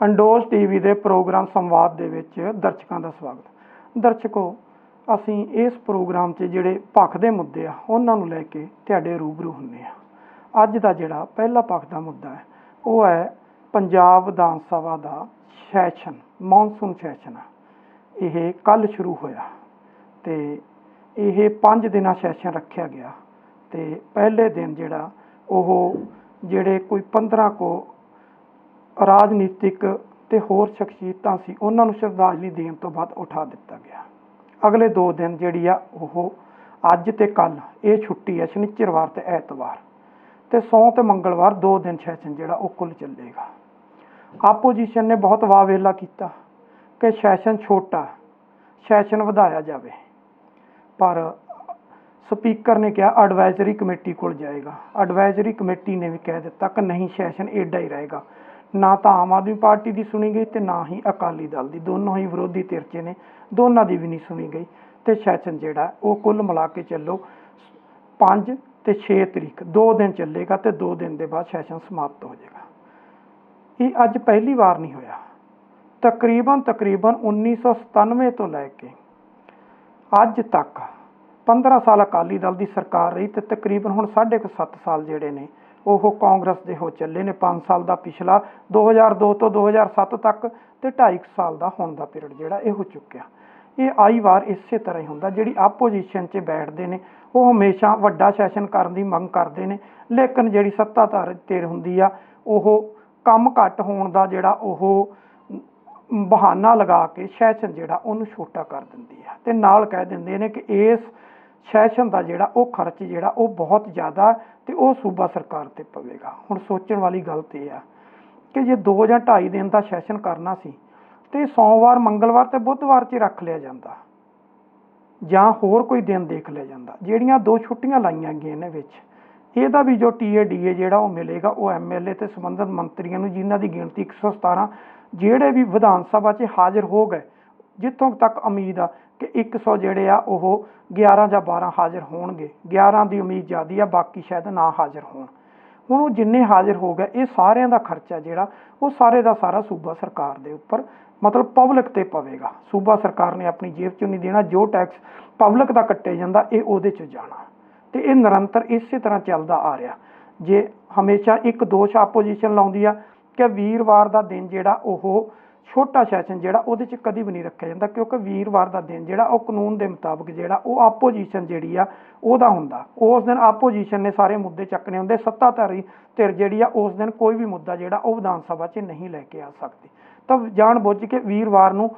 ਅੰਡੋਜ਼ TV ਦੇ programme ਸੰਵਾਦ ਦੇ ਵਿੱਚ ਦਰਸ਼ਕਾਂ ਦਾ ਸਵਾਗਤ। ਦਰਸ਼ਕੋ, ਅਸੀਂ ਇਸ ਪ੍ਰੋਗਰਾਮ 'ਚ ਜਿਹੜੇ ਪੱਖ ਦੇ ਮੁੱਦੇ ਆ ਉਹਨਾਂ ਨੂੰ ਲੈ ਕੇ ਤੁਹਾਡੇ ਰੂਬਰੂ ਹੁੰਦੇ ਆ। ਅੱਜ ਦਾ ਜਿਹੜਾ ਪਹਿਲਾ ਪੱਖ ਦਾ ਮੁੱਦਾ ਹੈ ਉਹ ਹੈ ਪੰਜਾਬ ਵਿਧਾਨ ਸਭਾ ਦਾ ਸੈਸ਼ਨ, ਮੌਨਸੂਨ ਸੈਸ਼ਨ ਆ। ਇਹ ਕੱਲ੍ਹ ਸ਼ੁਰੂ ਹੋਇਆ ਅਤੇ ਇਹ 5 ਦਿਨਾਂ ਸੈਸ਼ਨ ਰੱਖਿਆ ਗਿਆ ਅਤੇ ਪਹਿਲੇ ਦਿਨ ਜਿਹੜਾ ਉਹ ਜਿਹੜੇ ਕੋਈ 15 ਕੁ ਰਾਜਨੀਤਿਕ ਤੇ ਹੋਰ ਸ਼ਖਸੀਅਤਾਂ ਸੀ ਉਹਨਾਂ ਨੂੰ ਸ਼ਰਧਾਂਜਲੀ ਦੇਣ ਤੋਂ ਬਾਅਦ ਉਠਾ ਦਿੱਤਾ ਗਿਆ। ਅਗਲੇ 2 ਦਿਨ ਜਿਹੜੀ ਆ ਉਹ ਅੱਜ ਤੇ ਕੱਲ੍ਹ ਇਹ ਛੁੱਟੀ ਹੈ, ਸ਼ਨੀਚਰਵਾਰ ਤੇ ਐਤਵਾਰ, ਤੇ ਸੋਮ ਤੇ ਮੰਗਲਵਾਰ 2 ਦਿਨ ਸੈਸ਼ਨ ਜਿਹੜਾ ਉਹ ਕੁੱਲ ਚੱਲੇਗਾ। ਆਪੋਜੀਸ਼ਨ ਨੇ ਬਹੁਤ ਵਾਹ-ਵੇਲਾ ਕੀਤਾ ਕਿ ਸੈਸ਼ਨ ਛੋਟਾ, ਸੈਸ਼ਨ ਵਧਾਇਆ ਜਾਵੇ, ਪਰ ਸਪੀਕਰ ਨੇ ਕਿਹਾ ਐਡਵਾਈਜ਼ਰੀ ਕਮੇਟੀ ਕੋਲ ਜਾਏਗਾ। ਐਡਵਾਈਜ਼ਰੀ ਕਮੇਟੀ ਨੇ ਵੀ ਕਹਿ ਦਿੱਤਾ ਕਿ ਨਹੀਂ, ਸੈਸ਼ਨ ਏਡਾ ਹੀ ਰਹੇਗਾ। ਨਾ ਤਾਂ ਆਮ ਆਦਮੀ ਪਾਰਟੀ ਦੀ ਸੁਣੀ ਗਈ ਅਤੇ ਨਾ ਹੀ ਅਕਾਲੀ ਦਲ ਦੀ, ਦੋਨੋਂ ਹੀ ਵਿਰੋਧੀ ਧਿਰ 'ਚ ਨੇ, ਦੋਨਾਂ ਦੀ ਵੀ ਨਹੀਂ ਸੁਣੀ ਗਈ। ਅਤੇ ਸੈਸ਼ਨ ਜਿਹੜਾ ਉਹ ਕੁੱਲ ਮਿਲਾ ਕੇ ਚੱਲੋ 5 ਤੇ 6 ਤਰੀਕ 2 ਦਿਨ ਚੱਲੇਗਾ ਅਤੇ 2 ਦਿਨ ਦੇ ਬਾਅਦ ਸੈਸ਼ਨ ਸਮਾਪਤ ਹੋ ਜਾਏਗਾ। ਇਹ ਅੱਜ ਪਹਿਲੀ ਵਾਰ ਨਹੀਂ ਹੋਇਆ। ਤਕਰੀਬਨ 1997 ਤੋਂ ਲੈ ਕੇ ਅੱਜ ਤੱਕ 15 ਸਾਲ ਅਕਾਲੀ ਦਲ ਦੀ ਸਰਕਾਰ ਰਹੀ ਅਤੇ ਤਕਰੀਬਨ ਹੁਣ 7.5 ਸਾਲ ਜਿਹੜੇ ਨੇ ਉਹ ਕਾਂਗਰਸ ਦੇ ਹੋ ਚੱਲੇ ਨੇ। 5 ਸਾਲ ਦਾ ਪਿਛਲਾ 2002 ਤੋਂ 2007 ਤੱਕ ਅਤੇ 2.5 ਸਾਲ ਦਾ ਹੁਣ ਦਾ ਪੀਰੀਅਡ ਜਿਹੜਾ ਇਹ ਹੋ ਚੁੱਕਿਆ। ਇਹ ਆਈ ਵਾਰ ਇਸੇ ਤਰ੍ਹਾਂ ਹੀ ਹੁੰਦਾ। ਜਿਹੜੀ ਆਪੋਜੀਸ਼ਨ 'ਚ ਬੈਠਦੇ ਨੇ ਉਹ ਹਮੇਸ਼ਾ ਵੱਡਾ ਸੈਸ਼ਨ ਕਰਨ ਦੀ ਮੰਗ ਕਰਦੇ ਨੇ, ਲੇਕਿਨ ਜਿਹੜੀ ਸੱਤਾਧਾਰੀ ਧਿਰ ਹੁੰਦੀ ਆ ਉਹ ਕੰਮ ਘੱਟ ਹੋਣ ਦਾ ਜਿਹੜਾ ਉਹ ਬਹਾਨਾ ਲਗਾ ਕੇ ਸੈਸ਼ਨ ਜਿਹੜਾ ਉਹਨੂੰ ਛੋਟਾ ਕਰ ਦਿੰਦੀ ਆ ਅਤੇ ਨਾਲ ਕਹਿ ਦਿੰਦੇ ਨੇ ਕਿ ਇਸ ਸੈਸ਼ਨ ਦਾ ਜਿਹੜਾ ਉਹ ਖਰਚ ਜਿਹੜਾ ਉਹ ਬਹੁਤ ਜ਼ਿਆਦਾ ਅਤੇ ਉਹ ਸੂਬਾ ਸਰਕਾਰ 'ਤੇ ਪਵੇਗਾ। ਹੁਣ ਸੋਚਣ ਵਾਲੀ ਗੱਲ ਤਾਂ ਇਹ ਆ ਕਿ ਜੇ 2 ਜਾਂ 2.5 ਦਿਨ ਦਾ ਸੈਸ਼ਨ ਕਰਨਾ ਸੀ ਅਤੇ ਸੋਮਵਾਰ, ਮੰਗਲਵਾਰ ਅਤੇ ਬੁੱਧਵਾਰ 'ਚ ਰੱਖ ਲਿਆ ਜਾਂਦਾ ਜਾਂ ਹੋਰ ਕੋਈ ਦਿਨ ਦੇਖ ਲਿਆ ਜਾਂਦਾ। ਜਿਹੜੀਆਂ 2 ਛੁੱਟੀਆਂ ਲਾਈਆਂ ਗਈਆਂ ਨੇ ਵਿੱਚ, ਇਹਦਾ ਵੀ ਜੋ TADA ਜਿਹੜਾ ਉਹ ਮਿਲੇਗਾ ਉਹ MLA ਅਤੇ ਸੰਬੰਧਿਤ ਮੰਤਰੀਆਂ ਨੂੰ, ਜਿਨ੍ਹਾਂ ਦੀ ਗਿਣਤੀ 117 ਜਿਹੜੇ ਵੀ ਵਿਧਾਨ ਸਭਾ 'ਚ ਹਾਜ਼ਰ ਹੋ ਗਏ, ਜਿੱਥੋਂ ਤੱਕ ਉਮੀਦ ਆ ਕਿ 100 ਜਿਹੜੇ ਆ ਉਹ 11 ਜਾਂ 12 ਹਾਜ਼ਰ ਹੋਣਗੇ। 11 ਦੀ ਉਮੀਦ ਜ਼ਿਆਦਾ ਆ, ਬਾਕੀ ਸ਼ਾਇਦ ਨਾ ਹਾਜ਼ਰ ਹੋਣ। ਹੁਣ ਉਹ ਜਿੰਨੇ ਹਾਜ਼ਰ ਹੋ ਗਏ, ਇਹ ਸਾਰਿਆਂ ਦਾ ਖਰਚਾ ਜਿਹੜਾ ਉਹ ਸਾਰੇ ਦਾ ਸਾਰਾ ਸੂਬਾ ਸਰਕਾਰ ਦੇ ਉੱਪਰ, ਮਤਲਬ ਪਬਲਿਕ 'ਤੇ ਪਵੇਗਾ। ਸੂਬਾ ਸਰਕਾਰ ਨੇ ਆਪਣੀ ਜੇਬ 'ਚੋਂ ਨਹੀਂ ਦੇਣਾ। ਜੋ ਟੈਕਸ ਪਬਲਿਕ ਦਾ ਕੱਟਿਆ ਜਾਂਦਾ ਇਹ ਉਹਦੇ 'ਚ ਜਾਣਾ, ਅਤੇ ਇਹ ਨਿਰੰਤਰ ਇਸੇ ਤਰ੍ਹਾਂ ਚੱਲਦਾ ਆ ਰਿਹਾ। ਜੇ ਹਮੇਸ਼ਾ ਇੱਕ ਦੋਸ਼ ਆਪੋਜੀਸ਼ਨ ਲਾਉਂਦੀ ਆ ਕਿ ਵੀਰਵਾਰ ਦਾ ਦਿਨ ਜਿਹੜਾ ਉਹ ਛੋਟਾ ਸੈਸ਼ਨ ਜਿਹੜਾ ਉਹਦੇ 'ਚ ਕਦੀ ਵੀ ਨਹੀਂ ਰੱਖਿਆ ਜਾਂਦਾ, ਕਿਉਂਕਿ ਵੀਰਵਾਰ ਦਾ ਦਿਨ ਜਿਹੜਾ ਉਹ ਕਾਨੂੰਨ ਦੇ ਮੁਤਾਬਕ ਜਿਹੜਾ ਉਹ ਆਪੋਜੀਸ਼ਨ ਜਿਹੜੀ ਆ ਉਹਦਾ ਹੁੰਦਾ। ਉਸ ਦਿਨ ਆਪੋਜੀਸ਼ਨ ਨੇ ਸਾਰੇ ਮੁੱਦੇ ਚੱਕਣੇ ਹੁੰਦੇ। ਸੱਤਾਧਾਰੀ ਧਿਰ ਜਿਹੜੀ ਆ ਉਸ ਦਿਨ ਕੋਈ ਵੀ ਮੁੱਦਾ ਜਿਹੜਾ ਉਹ ਵਿਧਾਨ ਸਭਾ 'ਚ ਨਹੀਂ ਲੈ ਕੇ ਆ ਸਕਦੀ। ਤਾਂ ਜਾਣ ਬੁੱਝ ਕੇ ਵੀਰਵਾਰ ਨੂੰ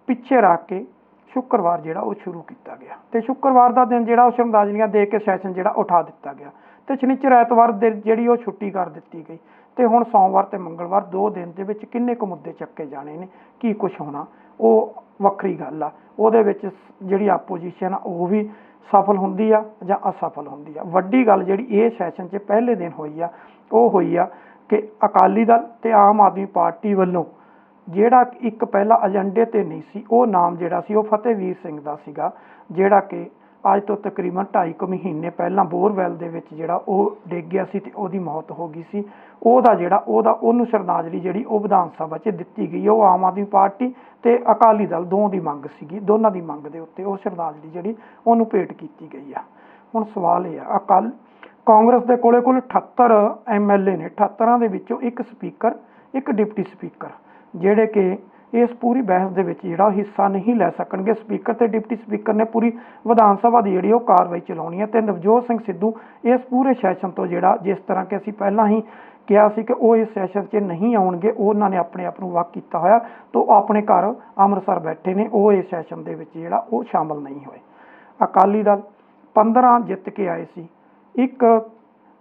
ਪਿੱਛੇ ਰੱਖ ਕੇ ਸ਼ੁੱਕਰਵਾਰ ਜਿਹੜਾ ਉਹ ਸ਼ੁਰੂ ਕੀਤਾ ਗਿਆ ਅਤੇ ਸ਼ੁੱਕਰਵਾਰ ਦਾ ਦਿਨ ਜਿਹੜਾ ਉਹ ਸ਼ਰਧਾਂਜਲੀਆਂ ਦੇ ਕੇ ਸੈਸ਼ਨ ਜਿਹੜਾ ਉਠਾ ਦਿੱਤਾ ਗਿਆ ਅਤੇ ਸ਼ਨੀਚਰ ਐਤਵਾਰ ਦੇ ਜਿਹੜੀ ਉਹ ਛੁੱਟੀ ਕਰ ਦਿੱਤੀ ਗਈ। ਅਤੇ ਹੁਣ ਸੋਮਵਾਰ ਅਤੇ ਮੰਗਲਵਾਰ 2 ਦਿਨ ਦੇ ਵਿੱਚ ਕਿੰਨੇ ਕੁ ਮੁੱਦੇ ਚੱਕੇ ਜਾਣੇ ਨੇ, ਕੀ ਕੁਛ ਹੋਣਾ, ਉਹ ਵੱਖਰੀ ਗੱਲ ਆ। ਉਹਦੇ ਵਿੱਚ ਜਿਹੜੀ ਆਪੋਜੀਸ਼ਨ ਆ ਉਹ ਵੀ ਸਫਲ ਹੁੰਦੀ ਆ ਜਾਂ ਅਸਫਲ ਹੁੰਦੀ ਆ। ਵੱਡੀ ਗੱਲ ਜਿਹੜੀ ਇਹ ਸੈਸ਼ਨ 'ਚ ਪਹਿਲੇ ਦਿਨ ਹੋਈ ਆ ਉਹ ਹੋਈ ਆ ਕਿ ਅਕਾਲੀ ਦਲ ਅਤੇ ਆਮ ਆਦਮੀ ਪਾਰਟੀ ਵੱਲੋਂ ਜਿਹੜਾ ਇੱਕ ਪਹਿਲਾਂ ਏਜੰਡੇ 'ਤੇ ਨਹੀਂ ਸੀ, ਉਹ ਨਾਮ ਜਿਹੜਾ ਸੀ ਉਹ ਫਤਿਹਵੀਰ ਸਿੰਘ ਦਾ ਸੀਗਾ, ਜਿਹੜਾ ਕਿ ਅੱਜ ਤੋਂ ਤਕਰੀਬਨ 2.5 ਮਹੀਨੇ ਪਹਿਲਾਂ ਬੋਰਵੈਲ ਦੇ ਵਿੱਚ ਜਿਹੜਾ ਉਹ ਡਿੱਗ ਗਿਆ ਸੀ ਅਤੇ ਉਹਦੀ ਮੌਤ ਹੋ ਗਈ ਸੀ। ਉਹਦਾ ਜਿਹੜਾ ਉਹਨੂੰ ਸ਼ਰਧਾਂਜਲੀ ਜਿਹੜੀ ਉਹ ਵਿਧਾਨ ਸਭਾ 'ਚ ਦਿੱਤੀ ਗਈ। ਉਹ ਆਮ ਆਦਮੀ ਪਾਰਟੀ ਅਤੇ ਅਕਾਲੀ ਦਲ ਦੋਵਾਂ ਦੀ ਮੰਗ ਸੀਗੀ, ਦੋਨਾਂ ਦੀ ਮੰਗ ਦੇ ਉੱਤੇ ਉਹ ਸ਼ਰਧਾਂਜਲੀ ਜਿਹੜੀ ਉਹਨੂੰ ਭੇਟ ਕੀਤੀ ਗਈ ਆ। ਹੁਣ ਸਵਾਲ ਇਹ ਆ, ਕਾਂਗਰਸ ਦੇ ਕੋਲ ਕੁੱਲ 78 MLA ਨੇ। 78 ਦੇ ਵਿੱਚੋਂ ਇੱਕ ਸਪੀਕਰ, ਇੱਕ ਡਿਪਟੀ ਸਪੀਕਰ, ਜਿਹੜੇ ਕਿ ਇਸ ਪੂਰੀ ਬਹਿਸ ਦੇ ਵਿੱਚ ਜਿਹੜਾ ਹਿੱਸਾ ਨਹੀਂ ਲੈ ਸਕਣਗੇ। ਸਪੀਕਰ ਅਤੇ ਡਿਪਟੀ ਸਪੀਕਰ ਨੇ ਪੂਰੀ ਵਿਧਾਨ ਸਭਾ ਦੀ ਜਿਹੜੀ ਉਹ ਕਾਰਵਾਈ ਚਲਾਉਣੀ ਹੈ ਅਤੇ ਨਵਜੋਤ ਸਿੰਘ ਸਿੱਧੂ ਇਸ ਪੂਰੇ ਸੈਸ਼ਨ ਤੋਂ ਜਿਹੜਾ, ਜਿਸ ਤਰ੍ਹਾਂ ਕਿ ਅਸੀਂ ਪਹਿਲਾਂ ਹੀ ਕਿਹਾ ਸੀ ਕਿ ਉਹ ਇਸ ਸੈਸ਼ਨ 'ਚ ਨਹੀਂ ਆਉਣਗੇ, ਉਹਨਾਂ ਨੇ ਆਪਣੇ ਆਪ ਨੂੰ ਵੱਖ ਕੀਤਾ ਹੋਇਆ ਤਾਂ ਉਹ ਆਪਣੇ ਘਰ ਅੰਮ੍ਰਿਤਸਰ ਬੈਠੇ ਨੇ, ਉਹ ਇਸ ਸੈਸ਼ਨ ਦੇ ਵਿੱਚ ਜਿਹੜਾ ਉਹ ਸ਼ਾਮਲ ਨਹੀਂ ਹੋਏ। ਅਕਾਲੀ ਦਲ 15 ਜਿੱਤ ਕੇ ਆਏ ਸੀ, ਇੱਕ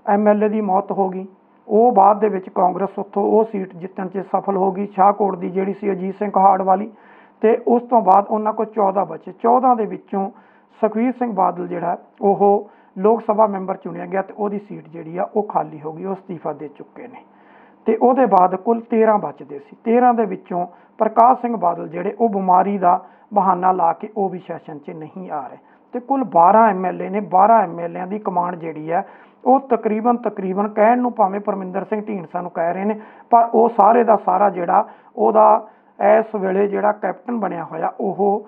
MLA ਦੀ ਮੌਤ ਹੋ ਗਈ, ਉਹ ਬਾਅਦ ਦੇ ਵਿੱਚ ਕਾਂਗਰਸ ਉੱਥੋਂ ਉਹ ਸੀਟ ਜਿੱਤਣ 'ਚ ਸਫਲ ਹੋ ਗਈ, ਸ਼ਾਹਕੋਟ ਦੀ ਜਿਹੜੀ ਸੀ ਅਜੀਤ ਸਿੰਘ ਹਾੜ ਵਾਲੀ, ਅਤੇ ਉਸ ਤੋਂ ਬਾਅਦ ਉਹਨਾਂ ਕੋਲ 14 ਬਚੇ। 14 ਦੇ ਵਿੱਚੋਂ ਸੁਖਬੀਰ ਸਿੰਘ ਬਾਦਲ ਜਿਹੜਾ ਉਹ ਲੋਕ ਸਭਾ ਮੈਂਬਰ ਚੁਣਿਆ ਗਿਆ ਅਤੇ ਉਹਦੀ ਸੀਟ ਜਿਹੜੀ ਆ ਉਹ ਖਾਲੀ ਹੋ ਗਈ, ਉਹ ਅਸਤੀਫਾ ਦੇ ਚੁੱਕੇ ਨੇ। ਤੇ ਉਹਦੇ ਬਾਅਦ ਕੁੱਲ 13 ਬਚਦੇ ਸੀ। 13 ਦੇ ਵਿੱਚੋਂ ਪ੍ਰਕਾਸ਼ ਸਿੰਘ ਬਾਦਲ ਜਿਹੜੇ ਉਹ ਬਿਮਾਰੀ ਦਾ ਬਹਾਨਾ ਲਾ ਕੇ ਉਹ ਵੀ ਸੈਸ਼ਨ 'ਚ ਨਹੀਂ ਆ ਰਹੇ ਤੇ ਕੁੱਲ 12 ਐਮਐਲਏ ਨੇ। 12 ਐਮਐਲਏਆਂ ਦੀ ਕਮਾਂਡ ਜਿਹੜੀ ਹੈ ਉਹ ਤਕਰੀਬਨ ਕਹਿਣ ਨੂੰ ਭਾਵੇਂ ਪਰਮਿੰਦਰ ਸਿੰਘ ਢੀਂਡਸਾ ਨੂੰ ਕਹਿ ਰਹੇ ਨੇ, ਪਰ ਉਹ ਸਾਰੇ ਦਾ ਸਾਰਾ ਜਿਹੜਾ ਉਹਦਾ ਇਸ ਵੇਲੇ ਜਿਹੜਾ ਕੈਪਟਨ ਬਣਿਆ ਹੋਇਆ ਉਹ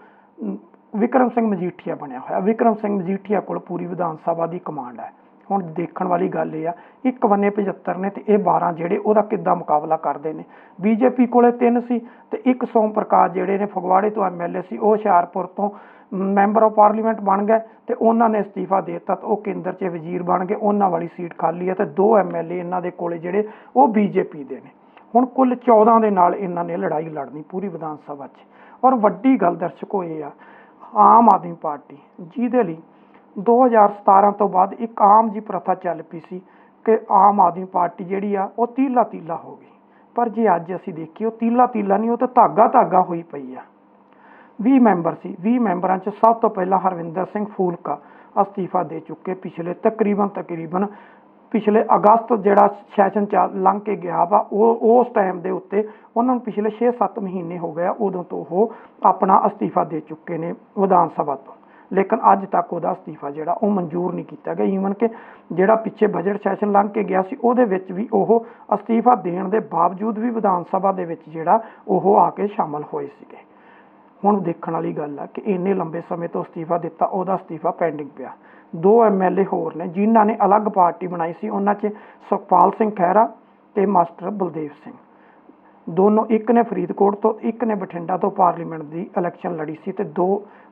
ਵਿਕਰਮ ਸਿੰਘ ਮਜੀਠੀਆ ਬਣਿਆ ਹੋਇਆ। ਵਿਕਰਮ ਸਿੰਘ ਮਜੀਠੀਆ ਕੋਲ ਪੂਰੀ ਵਿਧਾਨ ਸਭਾ ਦੀ ਕਮਾਂਡ ਹੈ। ਹੁਣ ਦੇਖਣ ਵਾਲੀ ਗੱਲ ਇਹ ਆ, ਇੱਕ ਬੰਨੇ 75 ਨੇ ਤੇ ਇਹ 12 ਜਿਹੜੇ ਉਹਦਾ ਕਿੱਦਾਂ ਮੁਕਾਬਲਾ ਕਰਦੇ ਨੇ। ਬੀਜੇਪੀ ਕੋਲੇ 3 ਸੀ ਤੇ ਇੱਕ ਸੋਮ ਪ੍ਰਕਾਸ਼ ਜਿਹੜੇ ਨੇ ਫਗਵਾੜੇ ਤੋਂ ਐਮਐਲਏ ਸੀ, ਉਹ ਹੁਸ਼ਿਆਰਪੁਰ ਤੋਂ ਮੈਂਬਰ ਆਫ ਪਾਰਲੀਮੈਂਟ ਬਣ ਗਏ ਤੇ ਉਹਨਾਂ ਨੇ ਅਸਤੀਫਾ ਦੇ ਦਿੱਤਾ ਤੇ ਉਹ ਕੇਂਦਰ 'ਚ ਵਜ਼ੀਰ ਬਣ ਗਏ। ਉਹਨਾਂ ਵਾਲੀ ਸੀਟ ਖਾਲੀ ਹੈ ਤੇ 2 ਐਮਐਲਏ ਇਹਨਾਂ ਦੇ ਕੋਲੇ ਜਿਹੜੇ ਉਹ ਬੀਜੇਪੀ ਦੇ ਨੇ। ਹੁਣ ਕੁੱਲ 14 ਦੇ ਨਾਲ ਇਹਨਾਂ ਨੇ ਲੜਾਈ ਲੜਨੀ ਪੂਰੀ ਵਿਧਾਨ ਸਭਾ 'ਚ। ਔਰ ਵੱਡੀ ਗੱਲ ਦਰਸ਼ਕੋ ਇਹ ਆ, ਆਮ ਆਦਮੀ ਪਾਰਟੀ ਜਿਹਦੇ ਲਈ 2017 ਤੋਂ ਬਾਅਦ ਇੱਕ ਆਮ ਜੀ ਪ੍ਰਥਾ ਚੱਲ ਪਈ ਸੀ ਕਿ ਆਮ ਆਦਮੀ ਪਾਰਟੀ ਜਿਹੜੀ ਆ ਉਹ ਤੀਲਾ ਹੋ ਗਈ। ਪਰ ਜੇ ਅੱਜ ਅਸੀਂ ਦੇਖੀਏ ਉਹ ਤੀਲਾ ਨਹੀਂ, ਉਹ ਤਾਂ ਧਾਗਾ ਹੋਈ ਪਈ ਆ। 20 ਮੈਂਬਰ ਸੀ, 20 ਮੈਂਬਰਾਂ 'ਚ ਸਭ ਤੋਂ ਪਹਿਲਾਂ ਹਰਵਿੰਦਰ ਸਿੰਘ ਫੂਲਕਾ ਅਸਤੀਫਾ ਦੇ ਚੁੱਕੇ। ਪਿਛਲੇ ਤਕਰੀਬਨ ਪਿਛਲੇ ਅਗਸਤ ਜਿਹੜਾ ਸੈਸ਼ਨ ਲੰਘ ਕੇ ਗਿਆ ਵਾ, ਉਹ ਉਸ ਟਾਈਮ ਦੇ ਉੱਤੇ ਉਹਨਾਂ ਨੂੰ ਪਿਛਲੇ 6-7 ਮਹੀਨੇ ਹੋ ਗਏ, ਉਦੋਂ ਤੋਂ ਉਹ ਆਪਣਾ ਅਸਤੀਫਾ ਦੇ ਚੁੱਕੇ ਨੇ ਵਿਧਾਨ ਸਭਾ ਤੋਂ। ਲੇਕਿਨ ਅੱਜ ਤੱਕ ਉਹਦਾ ਅਸਤੀਫਾ ਜਿਹੜਾ ਉਹ ਮਨਜ਼ੂਰ ਨਹੀਂ ਕੀਤਾ ਗਿਆ। ਈਵਨ ਕਿ ਜਿਹੜਾ ਪਿੱਛੇ ਬਜਟ ਸੈਸ਼ਨ ਲੰਘ ਕੇ ਗਿਆ ਸੀ ਉਹਦੇ ਵਿੱਚ ਵੀ ਉਹ ਅਸਤੀਫਾ ਦੇਣ ਦੇ ਬਾਵਜੂਦ ਵੀ ਵਿਧਾਨ ਸਭਾ ਦੇ ਵਿੱਚ ਜਿਹੜਾ ਉਹ ਆ ਕੇ ਸ਼ਾਮਲ ਹੋਏ ਸੀਗੇ। ਹੁਣ ਦੇਖਣ ਵਾਲੀ ਗੱਲ ਆ ਕਿ ਇੰਨੇ ਲੰਬੇ ਸਮੇਂ ਤੋਂ ਅਸਤੀਫਾ ਦਿੱਤਾ, ਉਹਦਾ ਅਸਤੀਫਾ ਪੈਂਡਿੰਗ ਪਿਆ। 2 ਐਮਐਲਏ ਹੋਰ ਨੇ ਜਿਨ੍ਹਾਂ ਨੇ ਅਲੱਗ ਪਾਰਟੀ ਬਣਾਈ ਸੀ, ਉਹਨਾਂ 'ਚ ਸੁਖਪਾਲ ਸਿੰਘ ਖਹਿਰਾ ਤੇ ਮਾਸਟਰ ਬਲਦੇਵ ਸਿੰਘ। ਦੋਨੋਂ, ਇੱਕ ਨੇ ਫਰੀਦਕੋਟ ਤੋਂ, ਇੱਕ ਨੇ ਬਠਿੰਡਾ ਤੋਂ ਪਾਰਲੀਮੈਂਟ ਦੀ ਇਲੈਕਸ਼ਨ ਲੜੀ ਸੀ ਤੇ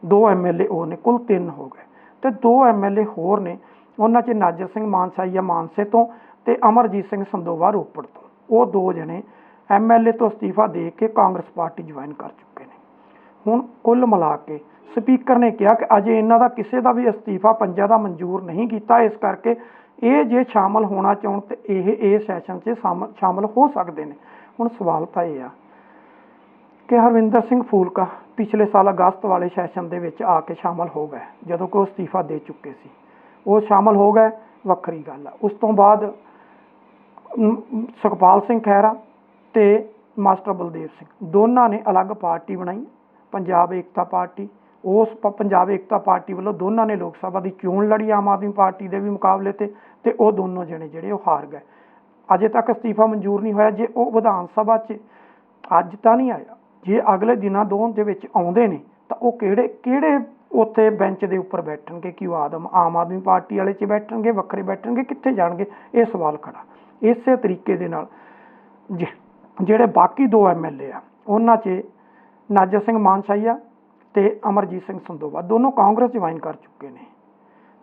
ਦੋ ਐਮਐਲਏ ਉਹ ਨੇ, ਕੁੱਲ 3 ਹੋ ਗਏ। ਤੇ 2 ਐਮਐਲਏ ਹੋਰ ਨੇ, ਉਹਨਾਂ 'ਚ ਨਾਜਰ ਸਿੰਘ ਮਾਨਸਾਹੀਆ ਮਾਨਸੇ ਤੋਂ ਤੇ ਅਮਰਜੀਤ ਸਿੰਘ ਸੰਦੋਵਾ ਰੋਪੜ ਤੋਂ। ਉਹ 2 ਜਣੇ ਐਮਐਲਏ ਤੋਂ ਅਸਤੀਫਾ ਦੇ ਕੇ ਕਾਂਗਰਸ ਪਾਰਟੀ ਜੁਆਇਨ ਕਰ ਚੁੱਕੇ ਨੇ। ਹੁਣ ਕੁੱਲ ਮਿਲਾ ਕੇ ਸਪੀਕਰ ਨੇ ਕਿਹਾ ਕਿ ਅਜੇ ਇਹਨਾਂ ਦਾ ਕਿਸੇ ਦਾ ਵੀ ਅਸਤੀਫਾ ਪੰਜਾਂ ਦਾ ਮਨਜ਼ੂਰ ਨਹੀਂ ਕੀਤਾ, ਇਸ ਕਰਕੇ ਇਹ ਜੇ ਸ਼ਾਮਲ ਹੋਣਾ ਚਾਹੁਣ ਤੇ ਇਹ ਸੈਸ਼ਨ 'ਚ ਸ਼ਾਮਲ ਹੋ ਸਕਦੇ ਨੇ। ਹੁਣ ਸਵਾਲ ਤਾਂ ਇਹ ਆ ਕਿ ਹਰਵਿੰਦਰ ਸਿੰਘ ਫੂਲਕਾ ਪਿਛਲੇ ਸਾਲ ਅਗਸਤ ਵਾਲੇ ਸੈਸ਼ਨ ਦੇ ਵਿੱਚ ਆ ਕੇ ਸ਼ਾਮਲ ਹੋ ਗਏ, ਜਦੋਂ ਕਿ ਉਹ ਅਸਤੀਫਾ ਦੇ ਚੁੱਕੇ ਸੀ। ਉਹ ਸ਼ਾਮਲ ਹੋ ਗਏ, ਵੱਖਰੀ ਗੱਲ ਆ। ਉਸ ਤੋਂ ਬਾਅਦ ਸੁਖਪਾਲ ਸਿੰਘ ਖਹਿਰਾ ਤੇ ਮਾਸਟਰ ਬਲਦੇਵ ਸਿੰਘ ਦੋਨਾਂ ਨੇ ਅਲੱਗ ਪਾਰਟੀ ਬਣਾਈ, ਪੰਜਾਬ ਏਕਤਾ ਪਾਰਟੀ। ਉਸ ਪੰਜਾਬ ਏਕਤਾ ਪਾਰਟੀ ਵੱਲੋਂ ਦੋਨਾਂ ਨੇ ਲੋਕ ਸਭਾ ਦੀ ਚੋਣ ਲੜੀ ਆਮ ਆਦਮੀ ਪਾਰਟੀ ਦੇ ਵੀ ਮੁਕਾਬਲੇ ਤੇ ਉਹ ਦੋਨੋਂ ਜਣੇ ਜਿਹੜੇ ਉਹ ਹਾਰ ਗਏ। ਅਜੇ ਤੱਕ ਅਸਤੀਫਾ ਮਨਜ਼ੂਰ ਨਹੀਂ ਹੋਇਆ। ਜੇ ਉਹ ਵਿਧਾਨ ਸਭਾ 'ਚ ਅੱਜ ਤਾਂ ਨਹੀਂ ਆਇਆ, ਜੇ ਅਗਲੇ ਦਿਨਾਂ ਦੋ ਦੇ ਵਿੱਚ ਆਉਂਦੇ ਨੇ ਤਾਂ ਉਹ ਕਿਹੜੇ ਉੱਥੇ ਬੈਂਚ ਦੇ ਉੱਪਰ ਬੈਠਣਗੇ? ਕਿ ਉਹ ਆਮ ਆਦਮੀ ਪਾਰਟੀ ਵਾਲੇ 'ਚ ਬੈਠਣਗੇ, ਵੱਖਰੇ ਬੈਠਣਗੇ, ਕਿੱਥੇ ਜਾਣਗੇ? ਇਹ ਸਵਾਲ ਖੜਾ। ਇਸੇ ਤਰੀਕੇ ਦੇ ਨਾਲ ਜਿਹੜੇ ਬਾਕੀ 2 ਐਮਐਲਏ ਆ, ਉਹਨਾਂ 'ਚ ਨਾਜਰ ਸਿੰਘ ਮਾਨਸਾਹੀਆ ਤੇ ਅਮਰਜੀਤ ਸਿੰਘ ਸੰਦੋਵਾ ਦੋਨੋਂ ਕਾਂਗਰਸ ਜੁਆਇਨ ਕਰ ਚੁੱਕੇ ਨੇ।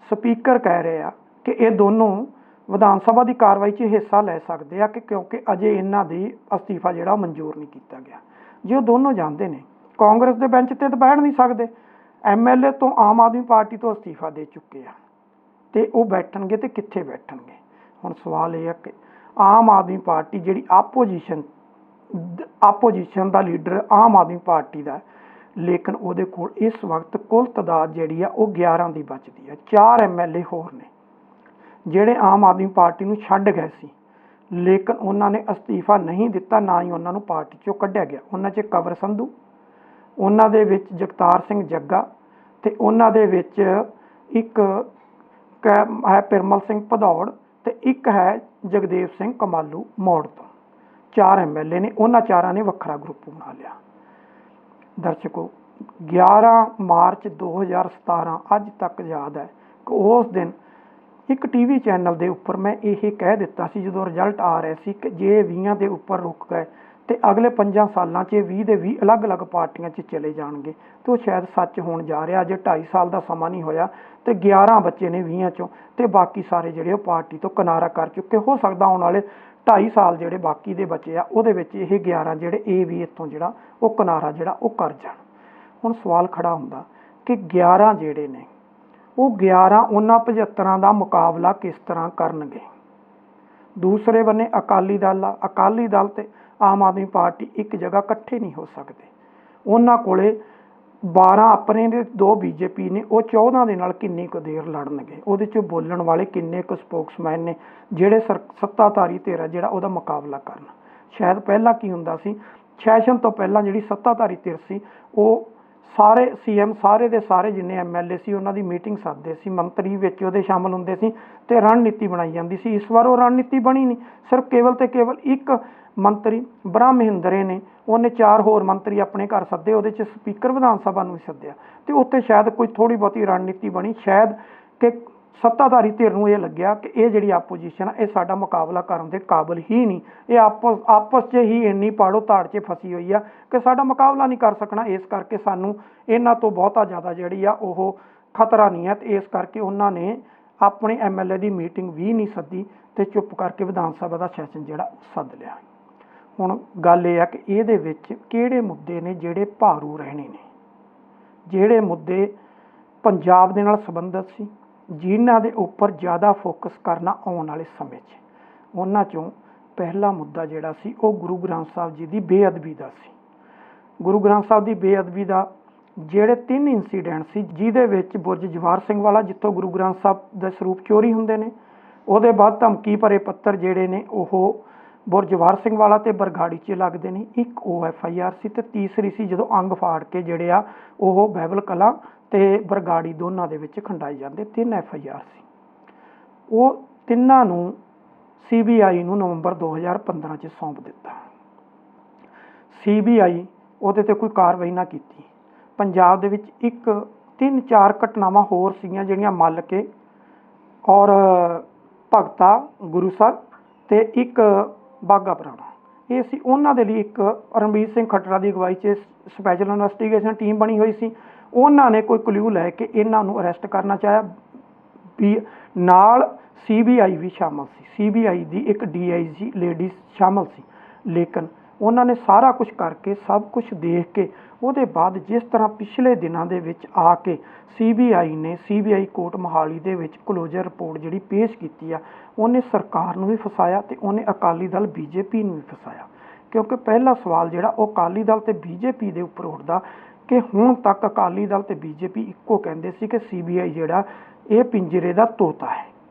ਸਪੀਕਰ ਕਹਿ ਰਹੇ ਆ ਕਿ ਇਹ ਦੋਨੋਂ ਵਿਧਾਨ ਸਭਾ ਦੀ ਕਾਰਵਾਈ 'ਚ ਹਿੱਸਾ ਲੈ ਸਕਦੇ ਆ ਕਿ ਕਿਉਂਕਿ ਅਜੇ ਇਹਨਾਂ ਦੀ ਅਸਤੀਫਾ ਜਿਹੜਾ ਮਨਜ਼ੂਰ ਨਹੀਂ ਕੀਤਾ ਗਿਆ। ਜੇ ਉਹ ਦੋਨੋਂ ਜਾਂਦੇ ਨੇ, ਕਾਂਗਰਸ ਦੇ ਬੈਂਚ ਤੇ ਤਾਂ ਬੈਠ ਨਹੀਂ ਸਕਦੇ। ਐਮਐਲਏ ਤੋਂ ਆਮ ਆਦਮੀ ਪਾਰਟੀ ਤੋਂ ਅਸਤੀਫਾ ਦੇ ਚੁੱਕੇ ਆ ਤੇ ਉਹ ਬੈਠਣਗੇ ਤੇ ਕਿੱਥੇ ਬੈਠਣਗੇ? ਹੁਣ ਸਵਾਲ ਇਹ ਹੈ ਕਿ ਆਮ ਆਦਮੀ ਪਾਰਟੀ ਜਿਹੜੀ ਆਪੋਜੀਸ਼ਨ ਦਾ ਲੀਡਰ ਆਮ ਆਦਮੀ ਪਾਰਟੀ ਦਾ, ਲੇਕਿਨ ਉਹਦੇ ਕੋਲ ਇਸ ਵਕਤ ਕੁੱਲ ਤਾਦਾਦ ਜਿਹੜੀ ਆ ਉਹ 11 ਦੀ ਬਚਦੀ ਆ। 4 ਐਮਐਲਏ ਹੋਰ ਨੇ ਜਿਹੜੇ ਆਮ ਆਦਮੀ ਪਾਰਟੀ ਨੂੰ ਛੱਡ ਗਏ ਸੀ, ਲੇਕਿਨ ਉਹਨਾਂ ਨੇ ਅਸਤੀਫਾ ਨਹੀਂ ਦਿੱਤਾ, ਨਾ ਹੀ ਉਹਨਾਂ ਨੂੰ ਪਾਰਟੀ 'ਚੋਂ ਕੱਢਿਆ ਗਿਆ। ਉਹਨਾਂ 'ਚ ਕੰਵਰ ਸੰਧੂ, ਉਹਨਾਂ ਦੇ ਵਿੱਚ ਜਗਤਾਰ ਸਿੰਘ ਜੱਗਾ ਤੇ ਉਹਨਾਂ ਦੇ ਵਿੱਚ ਇੱਕ ਹੈ ਪਿਰਮਲ ਸਿੰਘ ਭਦੌੜ ਤੇ ਇੱਕ ਹੈ ਜਗਦੇਵ ਸਿੰਘ ਕਮਾਲੂ ਮੋੜ ਤੋਂ। 4 ਐਮਐਲਏ ਨੇ, ਉਹਨਾਂ 4 ਨੇ ਵੱਖਰਾ ਗਰੁੱਪ ਬਣਾ ਲਿਆ। ਦਰਸ਼ਕੋ, 11 ਮਾਰਚ 2017 ਅੱਜ ਤੱਕ ਯਾਦ ਹੈ ਕਿ ਉਸ ਦਿਨ ਇੱਕ ਟੀਵੀ ਚੈਨਲ ਦੇ ਉੱਪਰ ਮੈਂ ਇਹ ਕਹਿ ਦਿੱਤਾ ਸੀ ਜਦੋਂ ਰਿਜ਼ਲਟ ਆ ਰਹੇ ਸੀ ਕਿ ਜੇ 20 ਦੇ ਉੱਪਰ ਰੁਕ ਗਏ ਤੇ ਅਗਲੇ 5 ਸਾਲਾਂ 'ਚ 20 ਦੇ 20 ਅਲੱਗ-ਅਲੱਗ ਪਾਰਟੀਆਂ 'ਚ ਚਲੇ ਜਾਣਗੇ। ਤੇ ਉਹ ਸ਼ਾਇਦ ਸੱਚ ਹੋਣ ਜਾ ਰਿਹਾ। ਅਜੇ 2.5 ਸਾਲ ਦਾ ਸਮਾਂ ਨਹੀਂ ਹੋਇਆ ਤੇ 11 ਬੱਚੇ ਨੇ 20 'ਚੋਂ ਤੇ ਬਾਕੀ ਸਾਰੇ ਜਿਹੜੇ ਉਹ ਪਾਰਟੀ ਤੋਂ ਕਿਨਾਰਾ ਕਰ ਚੁੱਕੇ। ਹੋ ਸਕਦਾ ਆਉਣ ਵਾਲੇ 2.5 ਸਾਲ ਜਿਹੜੇ ਬਾਕੀ ਦੇ ਬਚੇ ਆ ਉਹਦੇ ਵਿੱਚ ਇਹ 11 ਜਿਹੜੇ ਇਹ ਵੀ ਇੱਥੋਂ ਜਿਹੜਾ ਉਹ ਕਿਨਾਰਾ ਜਿਹੜਾ ਉਹ ਕਰ ਜਾਣ। ਹੁਣ ਸਵਾਲ ਖੜਾ ਹੁੰਦਾ ਕਿ 11 ਜਿਹੜੇ ਨੇ ਉਹ 11 ਉਹਨਾਂ 75 ਦਾ ਮੁਕਾਬਲਾ ਕਿਸ ਤਰ੍ਹਾਂ ਕਰਨਗੇ? ਦੂਸਰੇ ਬੰਨੇ ਅਕਾਲੀ ਦਲ ਆ, ਅਕਾਲੀ ਦਲ ਤੇ ਆਮ ਆਦਮੀ ਪਾਰਟੀ ਇੱਕ ਜਗ੍ਹਾ ਇਕੱਠੇ ਨਹੀਂ ਹੋ ਸਕਦੇ। ਉਹਨਾਂ ਕੋਲੇ 12 ਆਪਣੇ ਨੇ, 2 ਬੀਜੇਪੀ ਨੇ, ਉਹ 14 ਦੇ ਨਾਲ ਕਿੰਨੀ ਕੁ ਦੇਰ ਲੜਨਗੇ। ਉਹਦੇ 'ਚ ਬੋਲਣ ਵਾਲੇ ਕਿੰਨੇ ਕੁ ਸਪੋਕਸਮੈਨ ਨੇ ਜਿਹੜੇ ਸੱਤਾਧਾਰੀ ਧਿਰ ਹੈ ਜਿਹੜਾ ਉਹਦਾ ਮੁਕਾਬਲਾ ਕਰਨ। ਸ਼ਾਇਦ ਪਹਿਲਾਂ ਕੀ ਹੁੰਦਾ ਸੀ, ਸੈਸ਼ਨ ਤੋਂ ਪਹਿਲਾਂ ਜਿਹੜੀ ਸੱਤਾਧਾਰੀ ਧਿਰ ਸੀ ਉਹ ਸਾਰੇ CM ਸਾਰੇ ਦੇ ਸਾਰੇ ਜਿੰਨੇ MLA ਸੀ ਉਹਨਾਂ ਦੀ ਮੀਟਿੰਗ ਸੱਦਦੇ ਸੀ, ਮੰਤਰੀ ਵਿੱਚ ਉਹਦੇ ਸ਼ਾਮਲ ਹੁੰਦੇ ਸੀ ਤੇ ਰਣਨੀਤੀ ਬਣਾਈ ਜਾਂਦੀ ਸੀ। ਇਸ ਵਾਰ ਉਹ ਰਣਨੀਤੀ ਬਣੀ ਨਹੀਂ, ਸਿਰਫ ਕੇਵਲ ਤੇ ਕੇਵਲ ਇੱਕ ਮੰਤਰੀ ਬ੍ਰਹਮ ਮਹਿੰਦਰੇ ਨੇ, ਉਹਨੇ 4 ਹੋਰ ਮੰਤਰੀ ਆਪਣੇ ਘਰ ਸੱਦੇ, ਉਹਦੇ 'ਚ ਸਪੀਕਰ ਵਿਧਾਨ ਸਭਾ ਨੂੰ ਵੀ ਸੱਦਿਆ ਤੇ ਉੱਥੇ ਸ਼ਾਇਦ ਕੋਈ ਥੋੜ੍ਹੀ ਬਹੁਤੀ ਰਣਨੀਤੀ ਬਣੀ। ਸ਼ਾਇਦ ਕਿ ਸੱਤਾਧਾਰੀ ਧਿਰ ਨੂੰ ਇਹ ਲੱਗਿਆ ਕਿ ਇਹ ਜਿਹੜੀ ਆਪੋਜੀਸ਼ਨ ਆ ਇਹ ਸਾਡਾ ਮੁਕਾਬਲਾ ਕਰਨ ਦੇ ਕਾਬਿਲ ਹੀ ਨਹੀਂ, ਇਹ ਆਪਸ 'ਚ ਹੀ ਇੰਨੀ ਪਾੜੋ ਤਾੜ 'ਚ ਫਸੀ ਹੋਈ ਆ ਕਿ ਸਾਡਾ ਮੁਕਾਬਲਾ ਨਹੀਂ ਕਰ ਸਕਣਾ। ਇਸ ਕਰਕੇ ਸਾਨੂੰ ਇਹਨਾਂ ਤੋਂ ਬਹੁਤਾ ਜ਼ਿਆਦਾ ਜਿਹੜੀ ਆ ਉਹ ਖਤਰਾ ਨਹੀਂ ਹੈ ਤੇ ਇਸ ਕਰਕੇ ਉਹਨਾਂ ਨੇ ਆਪਣੇ MLA ਦੀ ਮੀਟਿੰਗ ਵੀ ਨਹੀਂ ਸੱਦੀ ਤੇ ਚੁੱਪ ਕਰਕੇ ਵਿਧਾਨ ਸਭਾ ਦਾ ਸੈਸ਼ਨ ਜਿਹੜਾ ਸੱਦ ਲਿਆ। ਹੁਣ ਗੱਲ ਇਹ ਆ ਕਿ ਇਹਦੇ ਵਿੱਚ ਕਿਹੜੇ ਮੁੱਦੇ ਨੇ ਜਿਹੜੇ ਭਾਰੂ ਰਹਿਣੇ ਨੇ, ਜਿਹੜੇ ਮੁੱਦੇ ਪੰਜਾਬ ਦੇ ਨਾਲ ਸੰਬੰਧਿਤ ਸੀ, ਜਿਨ੍ਹਾਂ ਦੇ ਉੱਪਰ ਜ਼ਿਆਦਾ ਫੋਕਸ ਕਰਨਾ ਆਉਣ ਵਾਲੇ ਸਮੇਂ 'ਚ। ਉਹਨਾਂ 'ਚੋਂ ਪਹਿਲਾ ਮੁੱਦਾ ਜਿਹੜਾ ਸੀ ਉਹ ਗੁਰੂ ਗ੍ਰੰਥ ਸਾਹਿਬ ਜੀ ਦੀ ਬੇਅਦਬੀ ਦਾ ਸੀ। ਗੁਰੂ ਗ੍ਰੰਥ ਸਾਹਿਬ ਦੀ ਬੇਅਦਬੀ ਦਾ ਜਿਹੜੇ 3 ਇੰਸੀਡੈਂਟ ਸੀ, ਜਿਹਦੇ ਵਿੱਚ ਬੁਰਜ ਜਵਾਹਰ ਸਿੰਘ ਵਾਲਾ ਜਿੱਥੋਂ ਗੁਰੂ ਗ੍ਰੰਥ ਸਾਹਿਬ ਦੇ ਸਰੂਪ ਚੋਰੀ ਹੁੰਦੇ ਨੇ, ਉਹਦੇ ਬਾਅਦ ਧਮਕੀ ਭਰੇ ਪੱਤਰ ਜਿਹੜੇ ਨੇ ਉਹ ਬੁਰਜ ਜਵਾਹਰ ਸਿੰਘ ਵਾਲਾ ਤੇ ਬਰਗਾੜੀ 'ਚ ਲੱਗਦੇ ਨੇ, ਇੱਕ OFIR ਸੀ ਤੇ ਤੀਸਰੀ ਸੀ ਜਦੋਂ ਅੰਗ ਫਾੜ ਕੇ ਜਿਹੜੇ ਆ ਉਹ ਬਾਈਬਲ ਕਲਾਂ ਤੇ ਬਰਗਾੜੀ ਦੋਨਾਂ ਦੇ ਵਿੱਚ ਖੰਡਾਏ ਜਾਂਦੇ। 3 FIR ਸੀ। ਉਹ ਤਿੰਨਾਂ ਨੂੰ CBI ਨੂੰ ਨਵੰਬਰ 2015 'ਚ ਸੌਂਪ ਦਿੱਤਾ। CBI ਉਹਦੇ ਤੇ ਕੋਈ ਕਾਰਵਾਈ ਨਾ ਕੀਤੀ। ਪੰਜਾਬ ਦੇ ਵਿੱਚ 3-4 ਘਟਨਾਵਾਂ ਹੋਰ ਸੀਗੀਆਂ ਜਿਹੜੀਆਂ ਮੱਲ ਕੇ ਔਰ ਭਗਤਾ ਗੁਰੂਸਰ ਤੇ ਇੱਕ ਬਾਘਾ ਪੁਰਾਣਾ, ਇਹ ਸੀ। ਉਹਨਾਂ ਦੇ ਲਈ ਇੱਕ ਰਣਬੀਰ ਸਿੰਘ ਖੱਟੜਾ ਦੀ ਅਗਵਾਈ 'ਚ ਸਪੈਸ਼ਲ ਇਨਵੈਸਟੀਗੇਸ਼ਨ ਟੀਮ ਬਣੀ ਹੋਈ ਸੀ। ਉਹਨਾਂ ਨੇ ਕੋਈ ਕਲੂ ਲੈ ਕੇ ਇਹਨਾਂ ਨੂੰ ਅਰੈਸਟ ਕਰਨਾ ਚਾਹਿਆ ਵੀ ਨਾਲ CBI ਵੀ ਸ਼ਾਮਲ ਸੀ। CBI ਦੀ ਇੱਕ DIG ਲੇਡੀ ਸ਼ਾਮਲ ਸੀ, ਲੇਕਿਨ ਉਹਨਾਂ ਨੇ ਸਾਰਾ ਕੁਝ ਕਰਕੇ ਸਭ ਕੁਝ ਦੇਖ ਕੇ ਉਹਦੇ ਬਾਅਦ ਜਿਸ ਤਰ੍ਹਾਂ ਪਿਛਲੇ ਦਿਨਾਂ ਦੇ ਵਿੱਚ ਆ ਕੇ CBI ਕੋਰਟ ਮੋਹਾਲੀ ਦੇ ਵਿੱਚ ਕਲੋਜ਼ਰ ਰਿਪੋਰਟ ਜਿਹੜੀ ਪੇਸ਼ ਕੀਤੀ ਆ, ਉਹਨੇ ਸਰਕਾਰ ਨੂੰ ਵੀ ਫਸਾਇਆ ਤੇ ਉਹਨੇ ਅਕਾਲੀ ਦਲ BJP ਨੂੰ ਵੀ ਫਸਾਇਆ। ਕਿਉਂਕਿ ਪਹਿਲਾ ਸਵਾਲ ਜਿਹੜਾ ਉਹ ਅਕਾਲੀ ਦਲ ਤੇ BJP ਦੇ ਉੱਪਰ ਉੱਠਦਾ ਕਿ ਹੁਣ ਤੱਕ ਅਕਾਲੀ ਦਲ ਤੇ BJP ਇੱਕੋ ਕਹਿੰਦੇ ਸੀ ਕਿ CBI ਜਿਹੜਾ ਇਹ ਪਿੰਜਰੇ ਦਾ ਤੋਤਾ ਹੈ।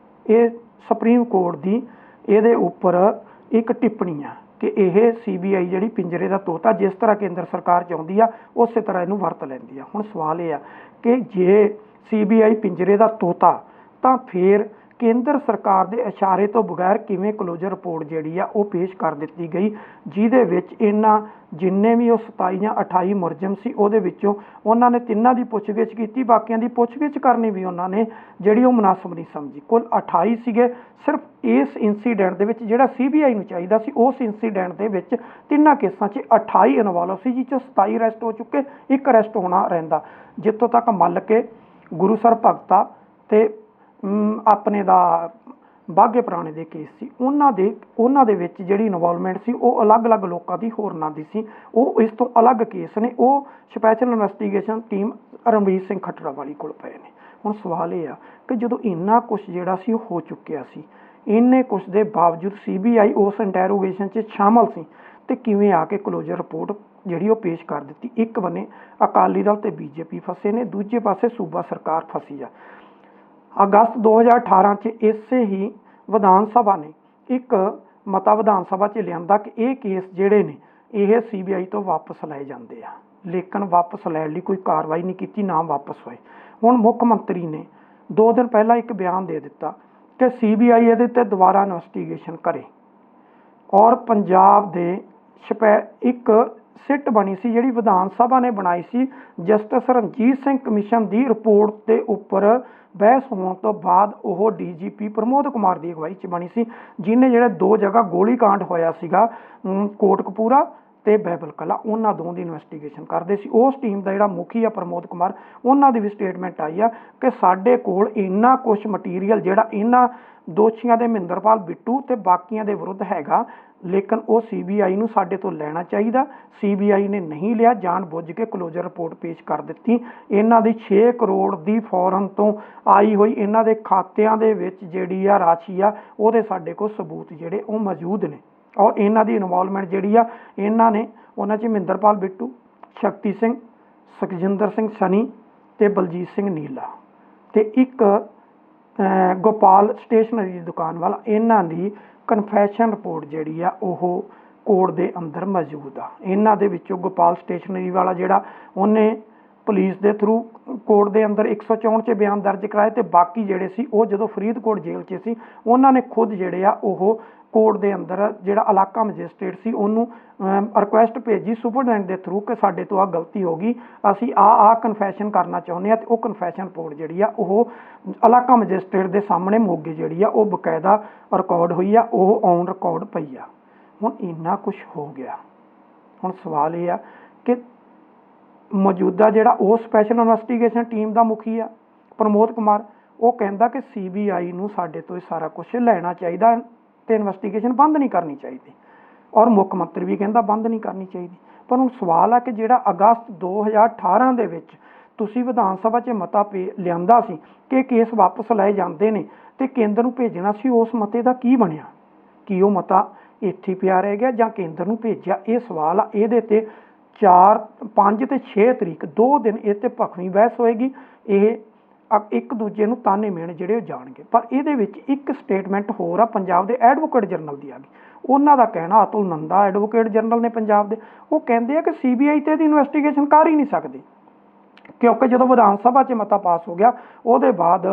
ਇਹ ਸੁਪਰੀਮ ਕੋਰਟ ਦੀ ਇਹਦੇ ਉੱਪਰ ਇੱਕ ਟਿੱਪਣੀ ਆ ਕਿ ਇਹ CBI ਜਿਹੜੀ ਪਿੰਜਰੇ ਦਾ ਤੋਤਾ, ਜਿਸ ਤਰ੍ਹਾਂ ਕੇਂਦਰ ਸਰਕਾਰ ਚਾਹੁੰਦੀ ਆ ਉਸੇ ਤਰ੍ਹਾਂ ਇਹਨੂੰ ਵਰਤ ਲੈਂਦੀ ਆ। ਹੁਣ ਸਵਾਲ ਇਹ ਆ ਕਿ ਜੇ CBI ਪਿੰਜਰੇ ਦਾ ਤੋਤਾ ਤਾਂ ਫਿਰ ਕੇਂਦਰ ਸਰਕਾਰ ਦੇ ਇਸ਼ਾਰੇ ਤੋਂ ਬਗੈਰ ਕਿਵੇਂ ਕਲੋਜ਼ਰ ਰਿਪੋਰਟ ਜਿਹੜੀ ਆ ਉਹ ਪੇਸ਼ ਕਰ ਦਿੱਤੀ ਗਈ, ਜਿਹਦੇ ਵਿੱਚ ਇਹਨਾਂ ਜਿੰਨੇ ਵੀ ਉਹ 27 ਜਾਂ 28 ਮੁਲਜ਼ਮ ਸੀ ਉਹਦੇ ਵਿੱਚੋਂ ਉਹਨਾਂ ਨੇ 3 ਦੀ ਪੁੱਛਗਿੱਛ ਕੀਤੀ, ਬਾਕੀਆਂ ਦੀ ਪੁੱਛਗਿੱਛ ਕਰਨੀ ਵੀ ਉਹਨਾਂ ਨੇ ਜਿਹੜੀ ਉਹ ਮੁਨਾਸਬ ਨਹੀਂ ਸਮਝੀ। ਕੁੱਲ 28 ਸੀਗੇ। ਸਿਰਫ ਇਸ ਇੰਸੀਡੈਂਟ ਦੇ ਵਿੱਚ ਜਿਹੜਾ CBI ਨੂੰ ਚਾਹੀਦਾ ਸੀ, ਉਸ ਇੰਸੀਡੈਂਟ ਦੇ ਵਿੱਚ 3 ਕੇਸਾਂ 'ਚ 28 ਇਨਵੋਲਵ ਸੀ, ਜਿਸ 'ਚ 27 ਅਰੈਸਟ ਹੋ ਚੁੱਕੇ, 1 ਅਰੈਸਟ ਹੋਣਾ ਰਹਿੰਦਾ। ਜਿੱਥੋਂ ਤੱਕ ਮੱਲ ਕੇ ਗੁਰੂਸਰ ਭਗਤਾ ਤੇ ਆਪਣੇ ਦਾ ਬਾਘੇ ਪੁਰਾਣੇ ਦੇ ਕੇਸ ਸੀ, ਉਹਨਾਂ ਦੇ ਵਿੱਚ ਜਿਹੜੀ ਇਨਵੋਲਵਮੈਂਟ ਸੀ ਉਹ ਅਲੱਗ-ਅਲੱਗ ਲੋਕਾਂ ਦੀ ਹੋਰਨਾਂ ਦੀ ਸੀ। ਉਹ ਇਸ ਤੋਂ ਅਲੱਗ ਕੇਸ ਨੇ, ਉਹ special investigation team Ranbir Singh Khattra ਵਾਲੀ ਕੋਲ ਪਏ ਨੇ। ਹੁਣ ਸਵਾਲ ਇਹ ਆ ਕਿ ਜਦੋਂ ਇੰਨਾ ਕੁਝ ਜਿਹੜਾ ਸੀ ਉਹ ਹੋ ਚੁੱਕਿਆ ਸੀ, ਇੰਨੇ ਕੁਝ ਦੇ ਬਾਵਜੂਦ CBI ਉਸ ਇੰਟੈਰੋਗੇਸ਼ਨ 'ਚ ਸ਼ਾਮਲ ਸੀ ਤੇ ਕਿਵੇਂ ਆ ਕੇ ਕਲੋਜ਼ਰ ਰਿਪੋਰਟ ਜਿਹੜੀ ਉਹ ਪੇਸ਼ ਕਰ ਦਿੱਤੀ। ਇੱਕ ਬੰਨੇ ਅਕਾਲੀ ਦਲ ਤੇ BJP ਫਸੇ ਨੇ, ਦੂਜੇ ਪਾਸੇ ਸੂਬਾ ਸਰਕਾਰ ਫਸੀ ਆ। ਅਗਸਤ 2018 'ਚ ਇਸੇ ਹੀ ਵਿਧਾਨ ਸਭਾ ਨੇ ਇੱਕ ਮਤਾ ਵਿਧਾਨ ਸਭਾ 'ਚ ਲਿਆਂਦਾ ਕਿ ਇਹ ਕੇਸ ਜਿਹੜੇ ਨੇ ਇਹ CBI ਤੋਂ ਵਾਪਸ ਲਏ ਜਾਂਦੇ ਆ, ਲੇਕਿਨ ਵਾਪਸ ਲੈਣ ਲਈ ਕੋਈ ਕਾਰਵਾਈ ਨਹੀਂ ਕੀਤੀ, ਨਾ ਵਾਪਸ ਹੋਏ। ਹੁਣ ਮੁੱਖ ਮੰਤਰੀ ਨੇ 2 ਦਿਨ ਪਹਿਲਾਂ ਇੱਕ ਬਿਆਨ ਦੇ ਦਿੱਤਾ ਕਿ CBI ਇਹਦੇ ਤੇ ਦੁਬਾਰਾ ਇਨਵੈਸਟੀਗੇਸ਼ਨ ਕਰੇ ਔਰ ਪੰਜਾਬ ਦੇ ਇੱਕ ਸਿੱਟ ਬਣੀ ਸੀ ਜਿਹੜੀ ਵਿਧਾਨ ਸਭਾ ਨੇ ਬਣਾਈ ਸੀ ਜਸਟਿਸ ਰਣਜੀਤ ਸਿੰਘ ਕਮਿਸ਼ਨ ਦੀ ਰਿਪੋਰਟ ਦੇ ਉੱਪਰ ਬਹਿਸ ਹੋਣ ਤੋਂ ਬਾਅਦ ਉਹ DGP ਪ੍ਰਮੋਦ ਕੁਮਾਰ ਦੀ ਅਗਵਾਈ 'ਚ ਬਣੀ ਸੀ, ਜਿਹਨੇ ਜਿਹੜੇ 2 ਜਗ੍ਹਾ ਗੋਲੀ ਕਾਂਡ ਹੋਇਆ ਸੀਗਾ ਕੋਟਕਪੂਰਾ ਤੇ ਬਾਈਬਲ ਕਲਾਂ, ਉਹਨਾਂ 2 ਦੀ ਇਨਵੈਸਟੀਗੇਸ਼ਨ ਕਰਦੇ ਸੀ। ਉਸ ਟੀਮ ਦਾ ਜਿਹੜਾ ਮੁਖੀ ਆ ਪ੍ਰਮੋਦ ਕੁਮਾਰ, ਉਹਨਾਂ ਦੀ ਵੀ ਸਟੇਟਮੈਂਟ ਆਈ ਆ ਕਿ ਸਾਡੇ ਕੋਲ ਇੰਨਾ ਕੁਝ ਮਟੀਰੀਅਲ ਜਿਹੜਾ ਇਹਨਾਂ ਦੋਸ਼ੀਆਂ ਦੇ ਮਹਿੰਦਰਪਾਲ ਬਿੱਟੂ ਤੇ ਬਾਕੀਆਂ ਦੇ ਵਿਰੁੱਧ ਹੈਗਾ, ਲੇਕਿਨ ਉਹ CBI ਨੂੰ ਸਾਡੇ ਤੋਂ ਲੈਣਾ ਚਾਹੀਦਾ। CBI ਨੇ ਨਹੀਂ ਲਿਆ, ਜਾਣ ਬੁੱਝ ਕੇ ਕਲੋਜ਼ਰ ਰਿਪੋਰਟ ਪੇਸ਼ ਕਰ ਦਿੱਤੀ। ਇਹਨਾਂ ਦੀ 6 ਕਰੋੜ ਦੀ ਫੋਰਨ ਤੋਂ ਆਈ ਹੋਈ ਇਹਨਾਂ ਦੇ ਖਾਤਿਆਂ ਦੇ ਵਿੱਚ ਜਿਹੜੀ ਆ ਰਾਸ਼ੀ ਆ, ਉਹਦੇ ਸਾਡੇ ਕੋਲ ਸਬੂਤ ਜਿਹੜੇ ਉਹ ਮੌਜੂਦ ਨੇ ਔਰ ਇਹਨਾਂ ਦੀ ਇਨਵੋਲਵਮੈਂਟ ਜਿਹੜੀ ਆ ਇਹਨਾਂ ਨੇ ਉਹਨਾਂ 'ਚ ਮਹਿੰਦਰਪਾਲ ਬਿੱਟੂ, ਸ਼ਕਤੀ ਸਿੰਘ ਸੁਖਜਿੰਦਰ ਸਿੰਘ ਸਨੀ ਤੇ ਬਲਜੀਤ ਸਿੰਘ ਨੀਲਾ ਤੇ ਇੱਕ ਗੋਪਾਲ ਸਟੇਸ਼ਨਰੀ ਦੀ ਦੁਕਾਨ ਵਾਲਾ, ਇਹਨਾਂ ਦੀ ਕਨਫੈਸ਼ਨ ਰਿਪੋਰਟ ਜਿਹੜੀ ਆ ਉਹ ਕੋਰਟ ਦੇ ਅੰਦਰ ਮੌਜੂਦ ਆ। ਇਹਨਾਂ ਦੇ ਵਿੱਚੋਂ ਗੋਪਾਲ ਸਟੇਸ਼ਨਰੀ ਵਾਲਾ ਜਿਹੜਾ ਉਹਨੇ ਪੁਲਿਸ ਦੇ ਥਰੂ ਕੋਰਟ ਦੇ ਅੰਦਰ 164 'ਚ ਬਿਆਨ ਦਰਜ ਕਰਾਏ ਤੇ ਬਾਕੀ ਜਿਹੜੇ ਸੀ ਉਹ ਜਦੋਂ ਫਰੀਦਕੋਟ ਜੇਲ੍ਹ 'ਚ ਸੀ ਉਹਨਾਂ ਨੇ ਖੁਦ ਜਿਹੜੇ ਆ ਉਹ ਕੋਰਟ ਦੇ ਅੰਦਰ ਜਿਹੜਾ ਇਲਾਕਾ ਮੈਜਿਸਟ੍ਰੇਟ ਸੀ ਉਹਨੂੰ ਰਿਕੁਐਸਟ ਭੇਜੀ ਸੁਪਰਡੈਂਟ ਦੇ ਥਰੂ ਕਿ ਸਾਡੇ ਤੋਂ ਆਹ ਗਲਤੀ ਹੋ ਗਈ, ਅਸੀਂ ਆਹ ਕਨਫੈਸ਼ਨ ਕਰਨਾ ਚਾਹੁੰਦੇ ਹਾਂ। ਤੇ ਉਹ ਕਨਫੈਸ਼ਨ ਰਿਪੋਰਟ ਜਿਹੜੀ ਆ ਉਹ ਇਲਾਕਾ ਮੈਜਿਸਟ੍ਰੇਟ ਦੇ ਸਾਹਮਣੇ ਮੋਗੇ ਜਿਹੜੀ ਆ ਉਹ ਬਕਾਇਦਾ ਰਿਕਾਰਡ ਹੋਈ ਆ, ਉਹ ਔਨ ਰਿਕਾਰਡ ਪਈ ਆ। ਹੁਣ ਇੰਨਾ ਕੁਛ ਹੋ ਗਿਆ। ਹੁਣ ਸਵਾਲ ਇਹ ਆ ਕਿ ਮੌਜੂਦਾ ਜਿਹੜਾ ਉਹ ਸਪੈਸ਼ਲ ਇਨਵੈਸਟੀਗੇਸ਼ਨ ਟੀਮ ਦਾ ਮੁਖੀ ਆ ਪ੍ਰਮੋਦ ਕੁਮਾਰ, ਉਹ ਕਹਿੰਦਾ ਕਿ CBI ਨੂੰ ਸਾਡੇ ਤੋਂ ਇਹ ਸਾਰਾ ਕੁਛ ਲੈਣਾ ਚਾਹੀਦਾ ਤੇ ਇਨਵੈਸਟੀਗੇਸ਼ਨ ਬੰਦ ਨਹੀਂ ਕਰਨੀ ਚਾਹੀਦੀ, ਔਰ ਮੁੱਖ ਮੰਤਰੀ ਵੀ ਕਹਿੰਦਾ ਬੰਦ ਨਹੀਂ ਕਰਨੀ ਚਾਹੀਦੀ। ਪਰ ਹੁਣ ਸਵਾਲ ਆ ਕਿ ਜਿਹੜਾ ਅਗਸਤ 2018 ਦੇ ਵਿੱਚ ਤੁਸੀਂ ਵਿਧਾਨ ਸਭਾ 'ਚ ਮਤਾ ਲਿਆਂਦਾ ਸੀ ਕਿ ਕੇਸ ਵਾਪਸ ਲਏ ਜਾਂਦੇ ਨੇ ਤੇ ਕੇਂਦਰ ਨੂੰ ਭੇਜਣਾ ਸੀ, ਉਸ ਮਤੇ ਦਾ ਕੀ ਬਣਿਆ? ਕੀ ਉਹ ਮਤਾ ਇੱਥੇ ਪਿਆ ਰਹਿ ਗਿਆ ਜਾਂ ਕੇਂਦਰ ਨੂੰ ਭੇਜਿਆ? ਇਹ ਸਵਾਲ ਆ। ਇਹਦੇ ਤੇ 4, 5 ਤੇ 6 ਤਰੀਕ 2 ਦਿਨ ਇਹ ਤੇ ਭਖਵੀਂ ਬਹਿਸ ਹੋਏਗੀ। ਇਹ ਇੱਕ ਦੂਜੇ ਨੂੰ ਤਾਨੇ ਮੇਣ ਜਿਹੜੇ ਉਹ ਜਾਣਗੇ। ਪਰ ਇਹਦੇ ਵਿੱਚ ਇੱਕ ਸਟੇਟਮੈਂਟ ਹੋਰ ਆ ਪੰਜਾਬ ਦੇ ਐਡਵੋਕੇਟ ਜਨਰਲ ਦੀ ਆ ਗਈ। ਉਹਨਾਂ ਦਾ ਕਹਿਣਾ, ਅਤੁਲ ਨੰਦਾ ਐਡਵੋਕੇਟ ਜਨਰਲ ਨੇ ਪੰਜਾਬ ਦੇ, ਉਹ ਕਹਿੰਦੇ ਆ ਕਿ CBI ਤੇ ਇਹਦੀ ਇਨਵੈਸਟੀਗੇਸ਼ਨ ਕਰ ਹੀ ਨਹੀਂ ਸਕਦੀ, ਕਿਉਂਕਿ ਜਦੋਂ ਵਿਧਾਨ ਸਭਾ 'ਚ ਮਤਾ ਪਾਸ ਹੋ ਗਿਆ ਉਹਦੇ ਬਾਅਦ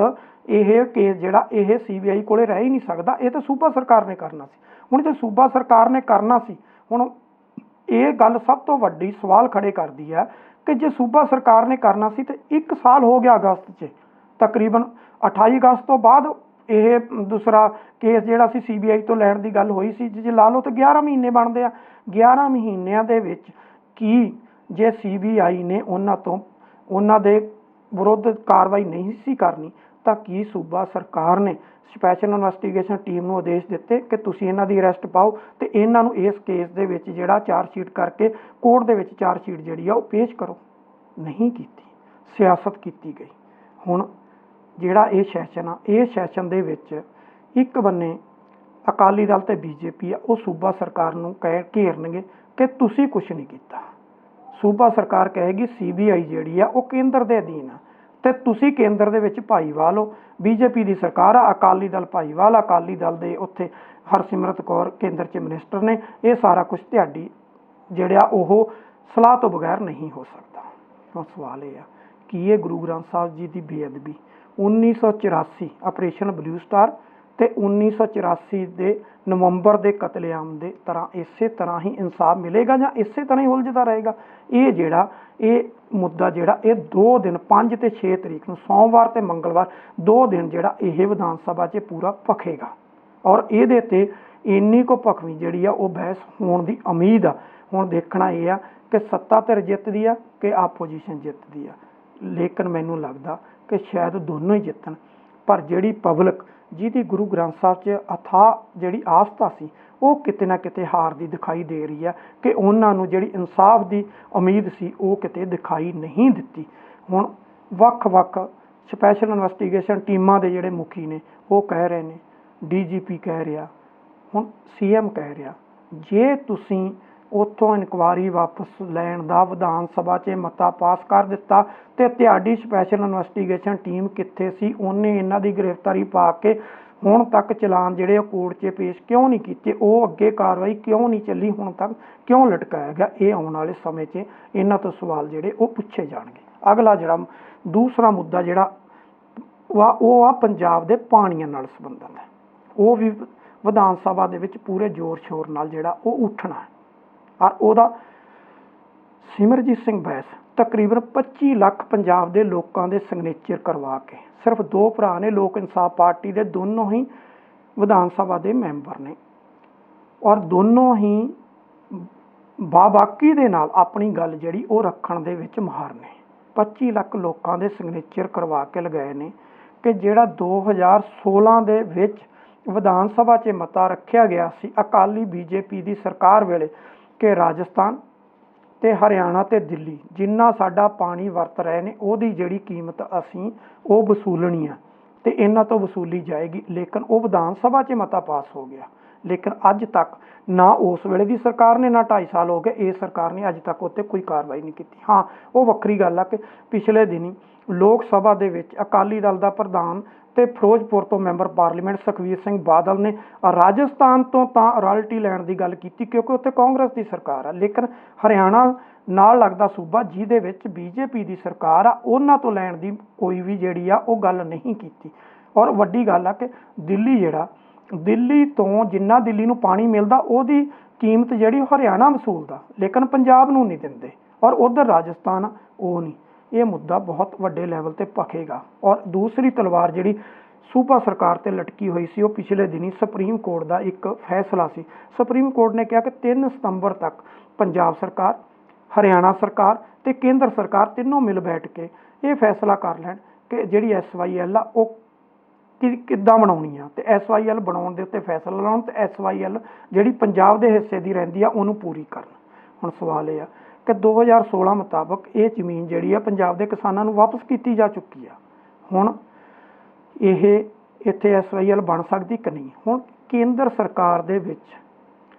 ਇਹ ਕੇਸ ਜਿਹੜਾ ਇਹ CBI ਕੋਲੇ ਰਹਿ ਹੀ ਨਹੀਂ ਸਕਦਾ। ਇਹ ਤਾਂ ਸੂਬਾ ਸਰਕਾਰ ਨੇ ਕਰਨਾ ਸੀ। ਹੁਣ ਜੇ ਸੂਬਾ ਸਰਕਾਰ ਨੇ ਕਰਨਾ ਸੀ, ਹੁਣ ਇਹ ਗੱਲ ਸਭ ਤੋਂ ਵੱਡੀ ਸਵਾਲ ਖੜੇ ਕਰਦੀ ਹੈ ਕਿ ਜੇ ਸੂਬਾ ਸਰਕਾਰ ਨੇ ਕਰਨਾ ਸੀ ਤੇ 1 ਸਾਲ ਹੋ ਗਿਆ ਅਗਸਤ 'ਚ, ਤਕਰੀਬਨ 28 ਅਗਸਤ ਤੋਂ ਬਾਅਦ ਇਹ ਦੂਸਰਾ ਕੇਸ ਜਿਹੜਾ ਸੀ CBI ਤੋਂ ਲੈਣ ਦੀ ਗੱਲ ਹੋਈ ਸੀ। ਜੇ ਲਾ ਲਓ ਤਾਂ 11 ਮਹੀਨੇ ਬਣਦੇ ਆ। 11 ਮਹੀਨਿਆਂ ਦੇ ਵਿੱਚ ਕੀ ਜੇ CBI ਨੇ ਉਹਨਾਂ ਦੇ ਵਿਰੁੱਧ ਕਾਰਵਾਈ ਨਹੀਂ ਸੀ ਕਰਨੀ ਤਾਂ ਕੀ ਸੂਬਾ ਸਰਕਾਰ ਨੇ ਸਪੈਸ਼ਲ ਇਨਵੈਸਟੀਗੇਸ਼ਨ ਟੀਮ ਨੂੰ ਆਦੇਸ਼ ਦਿੱਤੇ ਕਿ ਤੁਸੀਂ ਇਹਨਾਂ ਦੀ ਅਰੈਸਟ ਪਾਓ ਤੇ ਇਹਨਾਂ ਨੂੰ ਇਸ ਕੇਸ ਦੇ ਵਿੱਚ ਜਿਹੜਾ ਚਾਰਜਸ਼ੀਟ ਕਰਕੇ ਕੋਰਟ ਦੇ ਵਿੱਚ ਚਾਰਜਸ਼ੀਟ ਜਿਹੜੀ ਆ ਉਹ ਪੇਸ਼ ਕਰੋ? ਨਹੀਂ ਕੀਤੀ, ਸਿਆਸਤ ਕੀਤੀ ਗਈ। ਹੁਣ ਜਿਹੜਾ ਇਹ ਸੈਸ਼ਨ ਆ, ਇਹ ਸੈਸ਼ਨ ਦੇ ਵਿੱਚ ਇੱਕ ਬੰਨੇ ਅਕਾਲੀ ਦਲ ਤੇ BJP ਆ, ਉਹ ਸੂਬਾ ਸਰਕਾਰ ਨੂੰ ਘੇਰਨਗੇ ਕਿ ਤੁਸੀਂ ਕੁਛ ਨਹੀਂ ਕੀਤਾ। ਸੂਬਾ ਸਰਕਾਰ ਕਹੇਗੀ CBI ਜਿਹੜੀ ਆ ਉਹ ਕੇਂਦਰ ਦੇ ਅਧੀਨ ਆ ਤੇ ਤੁਸੀਂ ਕੇਂਦਰ ਦੇ ਵਿੱਚ ਭਾਈਵਾਲ ਹੋ। BJP ਦੀ ਸਰਕਾਰ ਆ, ਅਕਾਲੀ ਦਲ ਭਾਈਵਾਲ, ਅਕਾਲੀ ਦਲ ਦੇ ਉੱਥੇ ਹਰਸਿਮਰਤ ਕੌਰ ਕੇਂਦਰ 'ਚ ਮਿਨਿਸਟਰ ਨੇ। ਇਹ ਸਾਰਾ ਕੁਛ ਤੁਹਾਡੀ ਜਿਹੜਾ ਉਹ ਸਲਾਹ ਤੋਂ ਬਗੈਰ ਨਹੀਂ ਹੋ ਸਕਦਾ। ਹੁਣ ਸਵਾਲ ਇਹ ਆ ਕਿ ਇਹ ਗੁਰੂ ਗ੍ਰੰਥ ਸਾਹਿਬ ਜੀ ਦੀ ਬੇਅਦਬੀ 1984 ਆਪਰੇਸ਼ਨ ਬਲੂ ਸਟਾਰ ਤੇ 1984 ਦੇ ਨਵੰਬਰ ਦੇ ਕਤਲੇਆਮ ਦੇ ਤਰ੍ਹਾਂ ਇਸੇ ਤਰ੍ਹਾਂ ਹੀ ਇਨਸਾਫ ਮਿਲੇਗਾ ਜਾਂ ਇਸੇ ਤਰ੍ਹਾਂ ਹੀ ਉਲਝਦਾ ਰਹੇਗਾ? ਇਹ ਮੁੱਦਾ ਜਿਹੜਾ ਇਹ 2 ਦਿਨ 5 ਤੇ 6 ਤਰੀਕ ਨੂੰ ਸੋਮਵਾਰ ਤੇ ਮੰਗਲਵਾਰ 2 ਦਿਨ ਜਿਹੜਾ ਇਹ ਵਿਧਾਨ ਸਭਾ 'ਚ ਪੂਰਾ ਭਖੇਗਾ ਔਰ ਇਹਦੇ ਤੇ ਇੰਨੀ ਕੁ ਭਖਵੀਂ ਜਿਹੜੀ ਆ ਉਹ ਬਹਿਸ ਹੋਣ ਦੀ ਉਮੀਦ ਆ। ਹੁਣ ਦੇਖਣਾ ਇਹ ਆ ਕਿ ਸੱਤਾ ਧਿਰ ਜਿੱਤਦੀ ਆ ਕਿ ਆਪੋਜੀਸ਼ਨ ਜਿੱਤਦੀ ਆ, ਲੇਕਿਨ ਮੈਨੂੰ ਲੱਗਦਾ ਕਿ ਸ਼ਾਇਦ ਦੋਨੋਂ ਹੀ ਜਿੱਤਣ। ਪਰ ਜਿਹੜੀ ਪਬਲਿਕ ਜਿਹਦੀ ਗੁਰੂ ਗ੍ਰੰਥ ਸਾਹਿਬ 'ਚ ਅਥਾਹ ਜਿਹੜੀ ਆਸਥਾ ਸੀ ਉਹ ਕਿਤੇ ਨਾ ਕਿਤੇ ਹਾਰਦੀ ਦਿਖਾਈ ਦੇ ਰਹੀ ਆ ਕਿ ਉਹਨਾਂ ਨੂੰ ਜਿਹੜੀ ਇਨਸਾਫ ਦੀ ਉਮੀਦ ਸੀ ਉਹ ਕਿਤੇ ਦਿਖਾਈ ਨਹੀਂ ਦਿੱਤੀ। ਹੁਣ ਵੱਖ-ਵੱਖ ਸਪੈਸ਼ਲ ਇਨਵੈਸਟੀਗੇਸ਼ਨ ਟੀਮਾਂ ਦੇ ਜਿਹੜੇ ਮੁਖੀ ਨੇ ਉਹ ਕਹਿ ਰਹੇ ਨੇ, DGP ਕਹਿ ਰਿਹਾ, ਹੁਣ CM ਕਹਿ ਰਿਹਾ, ਜੇ ਤੁਸੀਂ ਉੱਥੋਂ ਇਨਕੁਆਰੀ ਵਾਪਸ ਲੈਣ ਦਾ ਵਿਧਾਨ ਸਭਾ 'ਚ ਮਤਾ ਪਾਸ ਕਰ ਦਿੱਤਾ ਤੇ ਤੁਹਾਡੀ ਸਪੈਸ਼ਲ ਇਨਵੈਸਟੀਗੇਸ਼ਨ ਟੀਮ ਕਿੱਥੇ ਸੀ? ਉਹਨੇ ਇਹਨਾਂ ਦੀ ਗ੍ਰਿਫਤਾਰੀ ਪਾ ਕੇ ਹੁਣ ਤੱਕ ਚਲਾਨ ਜਿਹੜੇ ਉਹ ਕੋਰਟ 'ਚ ਪੇਸ਼ ਕਿਉਂ ਨਹੀਂ ਕੀਤੇ? ਉਹ ਅੱਗੇ ਕਾਰਵਾਈ ਕਿਉਂ ਨਹੀਂ ਚੱਲੀ? ਹੁਣ ਤੱਕ ਕਿਉਂ ਲਟਕਾਇਆ ਗਿਆ? ਇਹ ਆਉਣ ਵਾਲੇ ਸਮੇਂ 'ਚ ਇਹਨਾਂ ਤੋਂ ਸਵਾਲ ਜਿਹੜੇ ਉਹ ਪੁੱਛੇ ਜਾਣਗੇ। ਅਗਲਾ ਜਿਹੜਾ ਦੂਸਰਾ ਮੁੱਦਾ ਜਿਹੜਾ ਉਹ ਆ ਪੰਜਾਬ ਦੇ ਪਾਣੀਆਂ ਨਾਲ ਸੰਬੰਧਿਤ ਹੈ। ਉਹ ਵੀ ਵਿਧਾਨ ਸਭਾ ਦੇ ਵਿੱਚ ਪੂਰੇ ਜ਼ੋਰ ਸ਼ੋਰ ਨਾਲ ਜਿਹੜਾ ਉਹ ਉੱਠਣਾ ਹੈ ਔਰ ਉਹਦਾ ਸਿਮਰਜੀਤ ਸਿੰਘ ਬੈਂਸ ਤਕਰੀਬਨ 25 ਲੱਖ ਪੰਜਾਬ ਦੇ ਲੋਕਾਂ ਦੇ ਸਿਗਨੇਚਰ ਕਰਵਾ ਕੇ, ਸਿਰਫ 2 ਭਰਾ ਨੇ ਲੋਕ ਇਨਸਾਫ ਪਾਰਟੀ ਦੇ, ਦੋਨੋਂ ਹੀ ਵਿਧਾਨ ਸਭਾ ਦੇ ਮੈਂਬਰ ਨੇ ਔਰ ਦੋਨੋਂ ਹੀ ਬਾਬਾਕੀ ਦੇ ਨਾਲ ਆਪਣੀ ਗੱਲ ਜਿਹੜੀ ਉਹ ਰੱਖਣ ਦੇ ਵਿੱਚ ਮਾਹਰ ਨੇ। 25 ਲੱਖ ਲੋਕਾਂ ਦੇ ਸਿਗਨੇਚਰ ਕਰਵਾ ਕੇ ਲਗਾਏ ਨੇ ਕਿ ਜਿਹੜਾ 2016 ਦੇ ਵਿੱਚ ਵਿਧਾਨ ਸਭਾ 'ਚ ਮਤਾ ਰੱਖਿਆ ਗਿਆ ਸੀ ਅਕਾਲੀ BJP ਦੀ ਸਰਕਾਰ ਵੇਲੇ ਕਿ ਰਾਜਸਥਾਨ ਤੇ ਹਰਿਆਣਾ ਤੇ ਦਿੱਲੀ ਜਿੰਨਾ ਸਾਡਾ ਪਾਣੀ ਵਰਤ ਰਹੇ ਨੇ ਉਹਦੀ ਜਿਹੜੀ ਕੀਮਤ ਅਸੀਂ ਉਹ ਵਸੂਲਣੀ ਆ ਤੇ ਇਹਨਾਂ ਤੋਂ ਵਸੂਲੀ ਜਾਏਗੀ। ਲੇਕਿਨ ਉਹ ਵਿਧਾਨ ਸਭਾ 'ਚ ਮਤਾ ਪਾਸ ਹੋ ਗਿਆ ਲੇਕਿਨ ਅੱਜ ਤੱਕ ਨਾ ਉਸ ਵੇਲੇ ਦੀ ਸਰਕਾਰ ਨੇ, ਨਾ 2.5 ਸਾਲ ਹੋ ਗਏ ਇਹ ਸਰਕਾਰ ਨੇ ਅੱਜ ਤੱਕ ਉੱਤੇ ਕੋਈ ਕਾਰਵਾਈ ਨਹੀਂ ਕੀਤੀ। ਹਾਂ, ਉਹ ਵੱਖਰੀ ਗੱਲ ਆ ਕਿ ਪਿਛਲੇ ਦਿਨੀ ਲੋਕ ਸਭਾ ਦੇ ਵਿੱਚ ਅਕਾਲੀ ਦਲ ਦਾ ਪ੍ਰਧਾਨ ਤੇ ਫਿਰੋਜ਼ਪੁਰ ਤੋਂ ਮੈਂਬਰ ਪਾਰਲੀਮੈਂਟ ਸੁਖਬੀਰ ਸਿੰਘ ਬਾਦਲ ਨੇ ਰਾਜਸਥਾਨ ਤੋਂ ਤਾਂ ਰਾਇਲਟੀ ਲੈਣ ਦੀ ਗੱਲ ਕੀਤੀ ਕਿਉਂਕਿ ਉੱਥੇ ਕਾਂਗਰਸ ਦੀ ਸਰਕਾਰ ਆ, ਲੇਕਿਨ ਹਰਿਆਣਾ ਨਾਲ ਲੱਗਦਾ ਸੂਬਾ ਜਿਹਦੇ ਵਿੱਚ ਬੀਜੇਪੀ ਦੀ ਸਰਕਾਰ ਆ, ਉਹਨਾਂ ਤੋਂ ਲੈਣ ਦੀ ਕੋਈ ਵੀ ਜਿਹੜੀ ਆ ਉਹ ਗੱਲ ਨਹੀਂ ਕੀਤੀ। ਔਰ ਵੱਡੀ ਗੱਲ ਆ ਕਿ ਦਿੱਲੀ ਤੋਂ ਜਿੰਨਾ ਦਿੱਲੀ ਨੂੰ ਪਾਣੀ ਮਿਲਦਾ ਉਹਦੀ ਕੀਮਤ ਜਿਹੜੀ ਹਰਿਆਣਾ ਵਸੂਲਦਾ, ਲੇਕਿਨ ਪੰਜਾਬ ਨੂੰ ਨਹੀਂ ਦਿੰਦੇ। ਔਰ ਉਧਰ ਰਾਜਸਥਾਨ ਉਹ ਨਹੀਂ। ਇਹ ਮੁੱਦਾ ਬਹੁਤ ਵੱਡੇ ਲੈਵਲ ਤੇ ਭਖੇਗਾ। ਔਰ ਦੂਸਰੀ ਤਲਵਾਰ ਜਿਹੜੀ ਸੂਬਾ ਸਰਕਾਰ ਤੇ ਲਟਕੀ ਹੋਈ ਸੀ, ਉਹ ਪਿਛਲੇ ਦਿਨੀ ਸੁਪਰੀਮ ਕੋਰਟ ਦਾ ਇੱਕ ਫੈਸਲਾ ਸੀ। ਸੁਪਰੀਮ ਕੋਰਟ ਨੇ ਕਿਹਾ ਕਿ 3 ਸਤੰਬਰ ਤੱਕ ਪੰਜਾਬ ਸਰਕਾਰ, ਹਰਿਆਣਾ ਸਰਕਾਰ ਤੇ ਕੇਂਦਰ ਸਰਕਾਰ ਤਿੰਨੋਂ ਮਿਲ ਬੈਠ ਕੇ ਇਹ ਫੈਸਲਾ ਕਰ ਲੈਣ ਕਿ ਜਿਹੜੀ SYL ਆ ਉਹ ਕਿੱਦਾਂ ਬਣਾਉਣੀ ਆ, ਤੇ SYL ਬਣਾਉਣ ਦੇ ਉੱਤੇ ਫੈਸਲਾ ਲਾਉਣ, ਤੇ SYL ਜਿਹੜੀ ਪੰਜਾਬ ਦੇ ਹਿੱਸੇ ਦੀ ਰਹਿੰਦੀ ਆ ਉਹਨੂੰ ਪੂਰੀ ਕਰਨ। ਹੁਣ ਸਵਾਲ ਇਹ ਆ ਕਿ 2016 ਮੁਤਾਬਕ ਇਹ ਜ਼ਮੀਨ ਜਿਹੜੀ ਆ ਪੰਜਾਬ ਦੇ ਕਿਸਾਨਾਂ ਨੂੰ ਵਾਪਸ ਕੀਤੀ ਜਾ ਚੁੱਕੀ ਆ। ਹੁਣ ਇਹ ਇੱਥੇ SYL ਬਣ ਸਕਦੀ ਕਿ ਨਹੀਂ? ਹੁਣ ਕੇਂਦਰ ਸਰਕਾਰ ਦੇ ਵਿੱਚ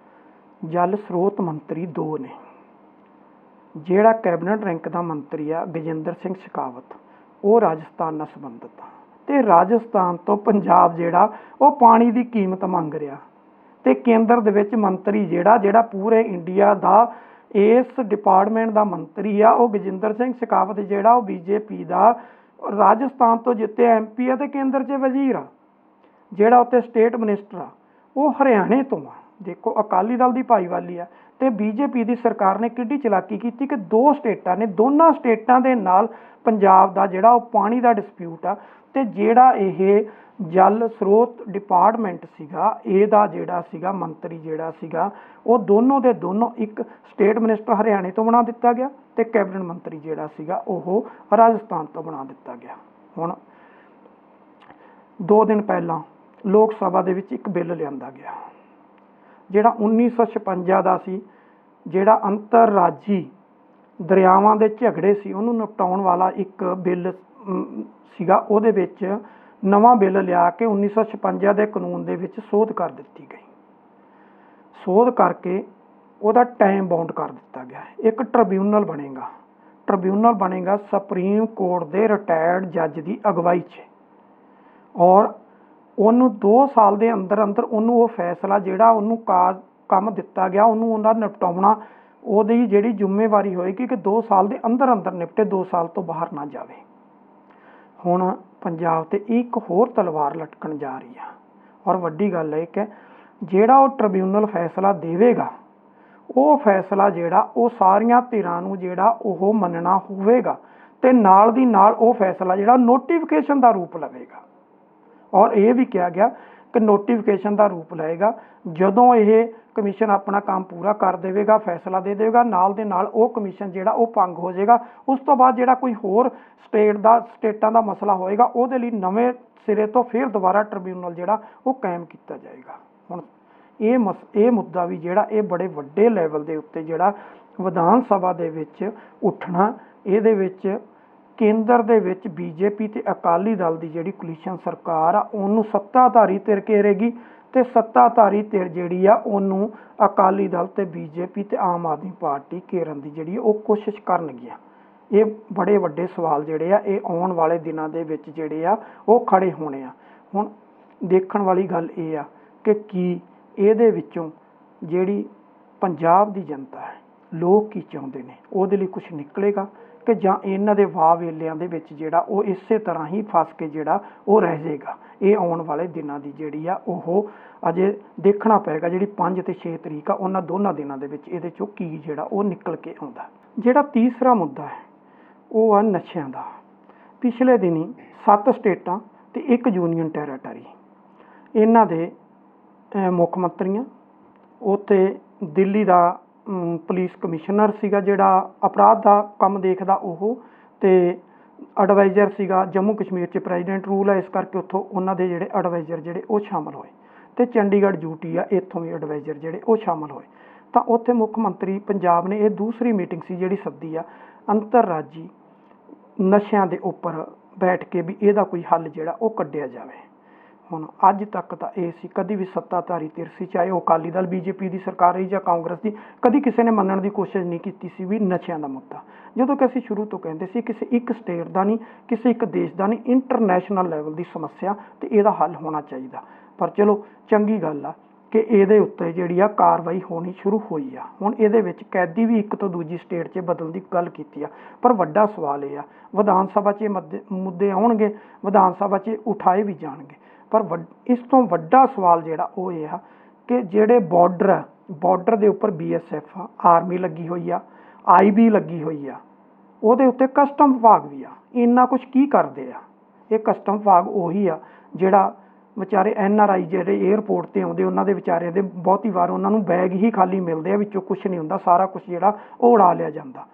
ਜਲ ਸਰੋਤ ਮੰਤਰੀ 2 ਨੇ। ਜਿਹੜਾ ਕੈਬਨਿਟ ਰੈਂਕ ਦਾ ਮੰਤਰੀ ਆ ਗਜਿੰਦਰ ਸਿੰਘ ਸ਼ੇਖਾਵਤ, ਉਹ ਰਾਜਸਥਾਨ ਨਾਲ ਸੰਬੰਧਿਤ ਆ, ਤੇ ਰਾਜਸਥਾਨ ਤੋਂ ਪੰਜਾਬ ਜਿਹੜਾ ਉਹ ਪਾਣੀ ਦੀ ਕੀਮਤ ਮੰਗ ਰਿਹਾ, ਤੇ ਕੇਂਦਰ ਦੇ ਵਿੱਚ ਮੰਤਰੀ ਜਿਹੜਾ ਪੂਰੇ ਇੰਡੀਆ ਦਾ ਇਸ ਡਿਪਾਰਟਮੈਂਟ ਦਾ ਮੰਤਰੀ ਆ, ਉਹ ਗਜਿੰਦਰ ਸਿੰਘ ਸ਼ੇਖਾਵਤ ਜਿਹੜਾ ਉਹ BJP ਦਾ ਰਾਜਸਥਾਨ ਤੋਂ ਜਿੱਤੇ MP ਆ ਤੇ ਕੇਂਦਰ 'ਚ ਵਜ਼ੀਰ ਆ। ਜਿਹੜਾ ਉੱਥੇ ਸਟੇਟ ਮਿਨਿਸਟਰ ਆ ਉਹ ਹਰਿਆਣੇ ਤੋਂ ਆ। ਦੇਖੋ, ਅਕਾਲੀ ਦਲ ਦੀ ਭਾਈਵਾਲੀ ਆ ਤੇ BJP ਦੀ ਸਰਕਾਰ ਨੇ ਕਿੱਡੀ ਚਲਾਕੀ ਕੀਤੀ ਕਿ 2 ਸਟੇਟਾਂ ਨੇ, ਦੋਨਾਂ ਸਟੇਟਾਂ ਦੇ ਨਾਲ ਪੰਜਾਬ ਦਾ ਜਿਹੜਾ ਉਹ ਪਾਣੀ ਦਾ ਡਿਸਪਿਊਟ ਆ, ਤੇ ਜਿਹੜਾ ਇਹ ਜਲ ਸਰੋਤ ਡਿਪਾਰਟਮੈਂਟ ਸੀਗਾ ਇਹਦਾ ਜਿਹੜਾ ਸੀਗਾ ਮੰਤਰੀ ਜਿਹੜਾ ਸੀਗਾ ਉਹ ਦੋਨੋਂ ਦੇ ਦੋਨੋਂ, ਇੱਕ ਸਟੇਟ ਮਿਨਿਸਟਰ ਹਰਿਆਣੇ ਤੋਂ ਬਣਾ ਦਿੱਤਾ ਗਿਆ ਤੇ ਕੈਬਨਿਟ ਮੰਤਰੀ ਜਿਹੜਾ ਸੀਗਾ ਉਹ ਰਾਜਸਥਾਨ ਤੋਂ ਬਣਾ ਦਿੱਤਾ ਗਿਆ। ਹੁਣ 2 ਦਿਨ ਪਹਿਲਾਂ ਲੋਕ ਸਭਾ ਦੇ ਵਿੱਚ ਇੱਕ ਬਿੱਲ ਲਿਆਂਦਾ ਗਿਆ ਜਿਹੜਾ 1956 ਦਾ ਸੀ, ਜਿਹੜਾ ਅੰਤਰਰਾਜੀ ਦਰਿਆਵਾਂ ਦੇ ਝਗੜੇ ਸੀ ਉਹਨੂੰ ਨਿਪਟਾਉਣ ਵਾਲਾ ਇੱਕ ਬਿੱਲ ਸੀਗਾ। ਉਹਦੇ ਵਿੱਚ ਨਵਾਂ ਬਿੱਲ ਲਿਆ ਕੇ 1956 ਦੇ ਕਾਨੂੰਨ ਦੇ ਵਿੱਚ ਸੋਧ ਕਰ ਦਿੱਤੀ ਗਈ। ਸੋਧ ਕਰਕੇ ਉਹਦਾ ਟਾਈਮ ਬਾਉਂਡ ਕਰ ਦਿੱਤਾ ਗਿਆ। ਇੱਕ ਟ੍ਰਿਬਿਊਨਲ ਬਣੇਗਾ ਸੁਪਰੀਮ ਕੋਰਟ ਦੇ ਰਿਟਾਇਰਡ ਜੱਜ ਦੀ ਅਗਵਾਈ 'ਚ, ਔਰ ਉਹਨੂੰ 2 ਸਾਲ ਦੇ ਅੰਦਰ ਉਹਨੂੰ ਉਹ ਫੈਸਲਾ ਜਿਹੜਾ ਉਹਨੂੰ ਕੰਮ ਦਿੱਤਾ ਗਿਆ ਉਹਨੂੰ ਉਹਦਾ ਨਿਪਟਾਉਣਾ, ਉਹਦੀ ਜਿਹੜੀ ਜ਼ਿੰਮੇਵਾਰੀ ਹੋਏਗੀ ਕਿ 2 ਸਾਲ ਦੇ ਅੰਦਰ ਨਿਪਟੇ, 2 ਸਾਲ ਤੋਂ ਬਾਹਰ ਨਾ ਜਾਵੇ। ਹੁਣ ਪੰਜਾਬ ਤੇ ਇੱਕ ਹੋਰ ਤਲਵਾਰ ਲਟਕਣ ਜਾ ਰਹੀ ਆ। ਔਰ ਵੱਡੀ ਗੱਲ ਇਹ ਕਿ ਜਿਹੜਾ ਉਹ ਟ੍ਰਿਬਿਊਨਲ ਫੈਸਲਾ ਦੇਵੇਗਾ ਉਹ ਫੈਸਲਾ ਜਿਹੜਾ ਉਹ ਸਾਰੀਆਂ ਧਿਰਾਂ ਨੂੰ ਜਿਹੜਾ ਉਹ ਮੰਨਣਾ ਹੋਵੇਗਾ, ਤੇ ਨਾਲ ਦੀ ਨਾਲ ਉਹ ਫੈਸਲਾ ਜਿਹੜਾ ਨੋਟੀਫਿਕੇਸ਼ਨ ਦਾ ਰੂਪ ਲਵੇਗਾ। ਔਰ ਇਹ ਵੀ ਕਿਹਾ ਗਿਆ ਕਿ ਨੋਟੀਫਿਕੇਸ਼ਨ ਦਾ ਰੂਪ ਲਏਗਾ ਜਦੋਂ ਇਹ ਕਮਿਸ਼ਨ ਆਪਣਾ ਕੰਮ ਪੂਰਾ ਕਰ ਦੇਵੇਗਾ, ਫੈਸਲਾ ਦੇ ਦੇਵੇਗਾ, ਨਾਲ ਦੇ ਨਾਲ ਉਹ ਕਮਿਸ਼ਨ ਜਿਹੜਾ ਉਹ ਭੰਗ ਹੋ ਜਾਏਗਾ। ਉਸ ਤੋਂ ਬਾਅਦ ਜਿਹੜਾ ਕੋਈ ਹੋਰ ਸਟੇਟਾਂ ਦਾ ਮਸਲਾ ਹੋਏਗਾ ਉਹਦੇ ਲਈ ਨਵੇਂ ਸਿਰੇ ਤੋਂ ਫਿਰ ਦੁਬਾਰਾ ਟ੍ਰਿਬਿਊਨਲ ਜਿਹੜਾ ਉਹ ਕਾਇਮ ਕੀਤਾ ਜਾਏਗਾ। ਹੁਣ ਇਹ ਮੁੱਦਾ ਵੀ ਜਿਹੜਾ ਇਹ ਬੜੇ ਵੱਡੇ ਲੈਵਲ ਦੇ ਉੱਤੇ ਜਿਹੜਾ ਵਿਧਾਨ ਸਭਾ ਦੇ ਵਿੱਚ ਉੱਠਣਾ, ਇਹਦੇ ਵਿੱਚ ਕੇਂਦਰ ਦੇ ਵਿੱਚ BJP ਤੇ ਅਕਾਲੀ ਦਲ ਦੀ ਜਿਹੜੀ ਕੋਲੀਸ਼ਨ ਸਰਕਾਰ ਆ ਉਹਨੂੰ ਸੱਤਾਧਾਰੀ ਧਿਰ ਘੇਰੇਗੀ, ਤੇ ਸੱਤਾਧਾਰੀ ਧਿਰ ਜਿਹੜੀ ਆ ਉਹਨੂੰ ਅਕਾਲੀ ਦਲ ਤੇ BJP ਤੇ ਆਮ ਆਦਮੀ ਪਾਰਟੀ ਘੇਰਨ ਦੀ ਜਿਹੜੀ ਉਹ ਕੋਸ਼ਿਸ਼ ਕਰਨਗੀਆਂ। ਇਹ ਬੜੇ ਵੱਡੇ ਸਵਾਲ ਜਿਹੜੇ ਆ ਇਹ ਆਉਣ ਵਾਲੇ ਦਿਨਾਂ ਦੇ ਵਿੱਚ ਜਿਹੜੇ ਆ ਉਹ ਖੜੇ ਹੋਣੇ ਆ। ਹੁਣ ਦੇਖਣ ਵਾਲੀ ਗੱਲ ਇਹ ਆ ਕਿ ਕੀ ਇਹਦੇ ਵਿੱਚੋਂ ਜਿਹੜੀ ਪੰਜਾਬ ਦੀ ਜਨਤਾ ਹੈ, ਲੋਕ ਕੀ ਚਾਹੁੰਦੇ ਨੇ, ਉਹਦੇ ਲਈ ਕੁਝ ਨਿਕਲੇਗਾ ਕਿ ਜਾਂ ਇਹਨਾਂ ਦੇ ਵਾਹ ਵੇਲਿਆਂ ਦੇ ਵਿੱਚ ਜਿਹੜਾ ਉਹ ਇਸੇ ਤਰ੍ਹਾਂ ਹੀ ਫਸ ਕੇ ਜਿਹੜਾ ਉਹ ਰਹਿ ਜਾਏਗਾ। ਇਹ ਆਉਣ ਵਾਲੇ ਦਿਨਾਂ ਦੀ ਜਿਹੜੀ ਆ ਉਹ ਅਜੇ ਦੇਖਣਾ ਪਏਗਾ। ਜਿਹੜੀ 5 ਤੇ 6 ਤਰੀਕ ਆ ਉਹਨਾਂ ਦੋਨਾਂ ਦਿਨਾਂ ਦੇ ਵਿੱਚ ਇਹਦੇ ਚੋਂ ਕੀ ਜਿਹੜਾ ਉਹ ਨਿਕਲ ਕੇ ਆਉਂਦਾ। ਜਿਹੜਾ ਤੀਸਰਾ ਮੁੱਦਾ ਹੈ ਉਹ ਆ ਨਸ਼ਿਆਂ ਦਾ। ਪਿਛਲੇ ਦਿਨੀ 7 ਸਟੇਟਾਂ ਤੇ 1 ਯੂਨੀਅਨ ਟੈਰੀਟਰੀ ਇਹਨਾਂ ਦੇ ਮੁੱਖ ਮੰਤਰੀਆਂ, ਉੱਥੇ ਦਿੱਲੀ ਦਾ ਪੁਲਿਸ ਕਮਿਸ਼ਨਰ ਸੀਗਾ ਜਿਹੜਾ ਅਪਰਾਧ ਦਾ ਕੰਮ ਦੇਖਦਾ ਉਹ, ਤੇ ਐਡਵਾਈਜ਼ਰ ਸੀਗਾ ਜੰਮੂ ਕਸ਼ਮੀਰ 'ਚ ਪ੍ਰੈਜ਼ੀਡੈਂਟ ਰੂਲ ਹੈ ਇਸ ਕਰਕੇ ਉੱਥੋਂ ਉਹਨਾਂ ਦੇ ਜਿਹੜੇ ਐਡਵਾਈਜ਼ਰ ਜਿਹੜੇ ਉਹ ਸ਼ਾਮਲ ਹੋਏ, ਤੇ ਚੰਡੀਗੜ੍ਹ ਯੂਟੀ ਆ ਇੱਥੋਂ ਵੀ ਐਡਵਾਈਜ਼ਰ ਜਿਹੜੇ ਉਹ ਸ਼ਾਮਲ ਹੋਏ। ਤਾਂ ਉੱਥੇ ਮੁੱਖ ਮੰਤਰੀ ਪੰਜਾਬ ਨੇ ਇਹ ਦੂਸਰੀ ਮੀਟਿੰਗ ਸੀ ਜਿਹੜੀ ਸੱਦੀ ਆ ਅੰਤਰਰਾਜੀ ਨਸ਼ਿਆਂ ਦੇ ਉੱਪਰ ਬੈਠ ਕੇ ਵੀ ਇਹਦਾ ਕੋਈ ਹੱਲ ਜਿਹੜਾ ਉਹ ਕੱਢਿਆ ਜਾਵੇ। ਹੁਣ ਅੱਜ ਤੱਕ ਤਾਂ ਇਹ ਸੀ, ਕਦੀ ਵੀ ਸੱਤਾਧਾਰੀ ਧਿਰ ਸੀ, ਚਾਹੇ ਉਹ ਅਕਾਲੀ ਦਲ ਬੀਜੇਪੀ ਦੀ ਸਰਕਾਰ ਰਹੀ ਜਾਂ ਕਾਂਗਰਸ ਦੀ, ਕਦੀ ਕਿਸੇ ਨੇ ਮੰਨਣ ਦੀ ਕੋਸ਼ਿਸ਼ ਨਹੀਂ ਕੀਤੀ ਸੀ ਵੀ ਨਸ਼ਿਆਂ ਦਾ ਮੁੱਦਾ, ਜਦੋਂ ਕਿ ਅਸੀਂ ਸ਼ੁਰੂ ਤੋਂ ਕਹਿੰਦੇ ਸੀ ਕਿਸੇ ਇੱਕ ਸਟੇਟ ਦਾ ਨਹੀਂ, ਕਿਸੇ ਇੱਕ ਦੇਸ਼ ਦਾ ਨਹੀਂ, ਇੰਟਰਨੈਸ਼ਨਲ ਲੈਵਲ ਦੀ ਸਮੱਸਿਆ ਤੇ ਇਹਦਾ ਹੱਲ ਹੋਣਾ ਚਾਹੀਦਾ। ਪਰ ਚਲੋ ਚੰਗੀ ਗੱਲ ਆ ਕਿ ਇਹਦੇ ਉੱਤੇ ਜਿਹੜੀ ਆ ਕਾਰਵਾਈ ਹੋਣੀ ਸ਼ੁਰੂ ਹੋਈ ਆ। ਹੁਣ ਇਹਦੇ ਵਿੱਚ ਕੈਦੀ ਵੀ ਇੱਕ ਤੋਂ ਦੂਜੀ ਸਟੇਟ 'ਚ ਬਦਲਣ ਦੀ ਗੱਲ ਕੀਤੀ ਆ, ਪਰ ਵੱਡਾ ਸਵਾਲ ਇਹ ਆ, ਵਿਧਾਨ ਸਭਾ 'ਚ ਇਹ ਮੁੱਦੇ ਆਉਣਗੇ, ਵਿਧਾਨ ਸਭਾ 'ਚ ਉਠਾਏ ਵੀ ਜਾਣਗੇ, ਪਰ ਇਸ ਤੋਂ ਵੱਡਾ ਸਵਾਲ ਜਿਹੜਾ ਉਹ ਇਹ ਆ ਕਿ ਜਿਹੜੇ ਬਾਰਡਰ ਦੇ ਉੱਪਰ BSF ਆਰਮੀ ਲੱਗੀ ਹੋਈ ਆ, IB ਲੱਗੀ ਹੋਈ ਆ, ਉਹਦੇ ਉੱਤੇ ਕਸਟਮ ਵਿਭਾਗ ਵੀ ਆ, ਇੰਨਾ ਕੁਝ ਕੀ ਕਰਦੇ ਆ? ਇਹ ਕਸਟਮ ਵਿਭਾਗ ਉਹੀ ਆ ਜਿਹੜਾ ਵਿਚਾਰੇ NRI ਜਿਹੜੇ ਏਅਰਪੋਰਟ 'ਤੇ ਆਉਂਦੇ, ਉਹਨਾਂ ਦੇ ਵਿਚਾਰਿਆਂ ਦੇ ਬਹੁਤੀ ਵਾਰ ਉਹਨਾਂ ਨੂੰ ਬੈਗ ਹੀ ਖਾਲੀ ਮਿਲਦੇ ਆ, ਵਿੱਚੋਂ ਕੁਛ ਨਹੀਂ ਹੁੰਦਾ, ਸਾਰਾ ਕੁਛ ਜਿਹੜਾ ਉਹ ਉਡਾ ਲਿਆ ਜਾਂਦਾ।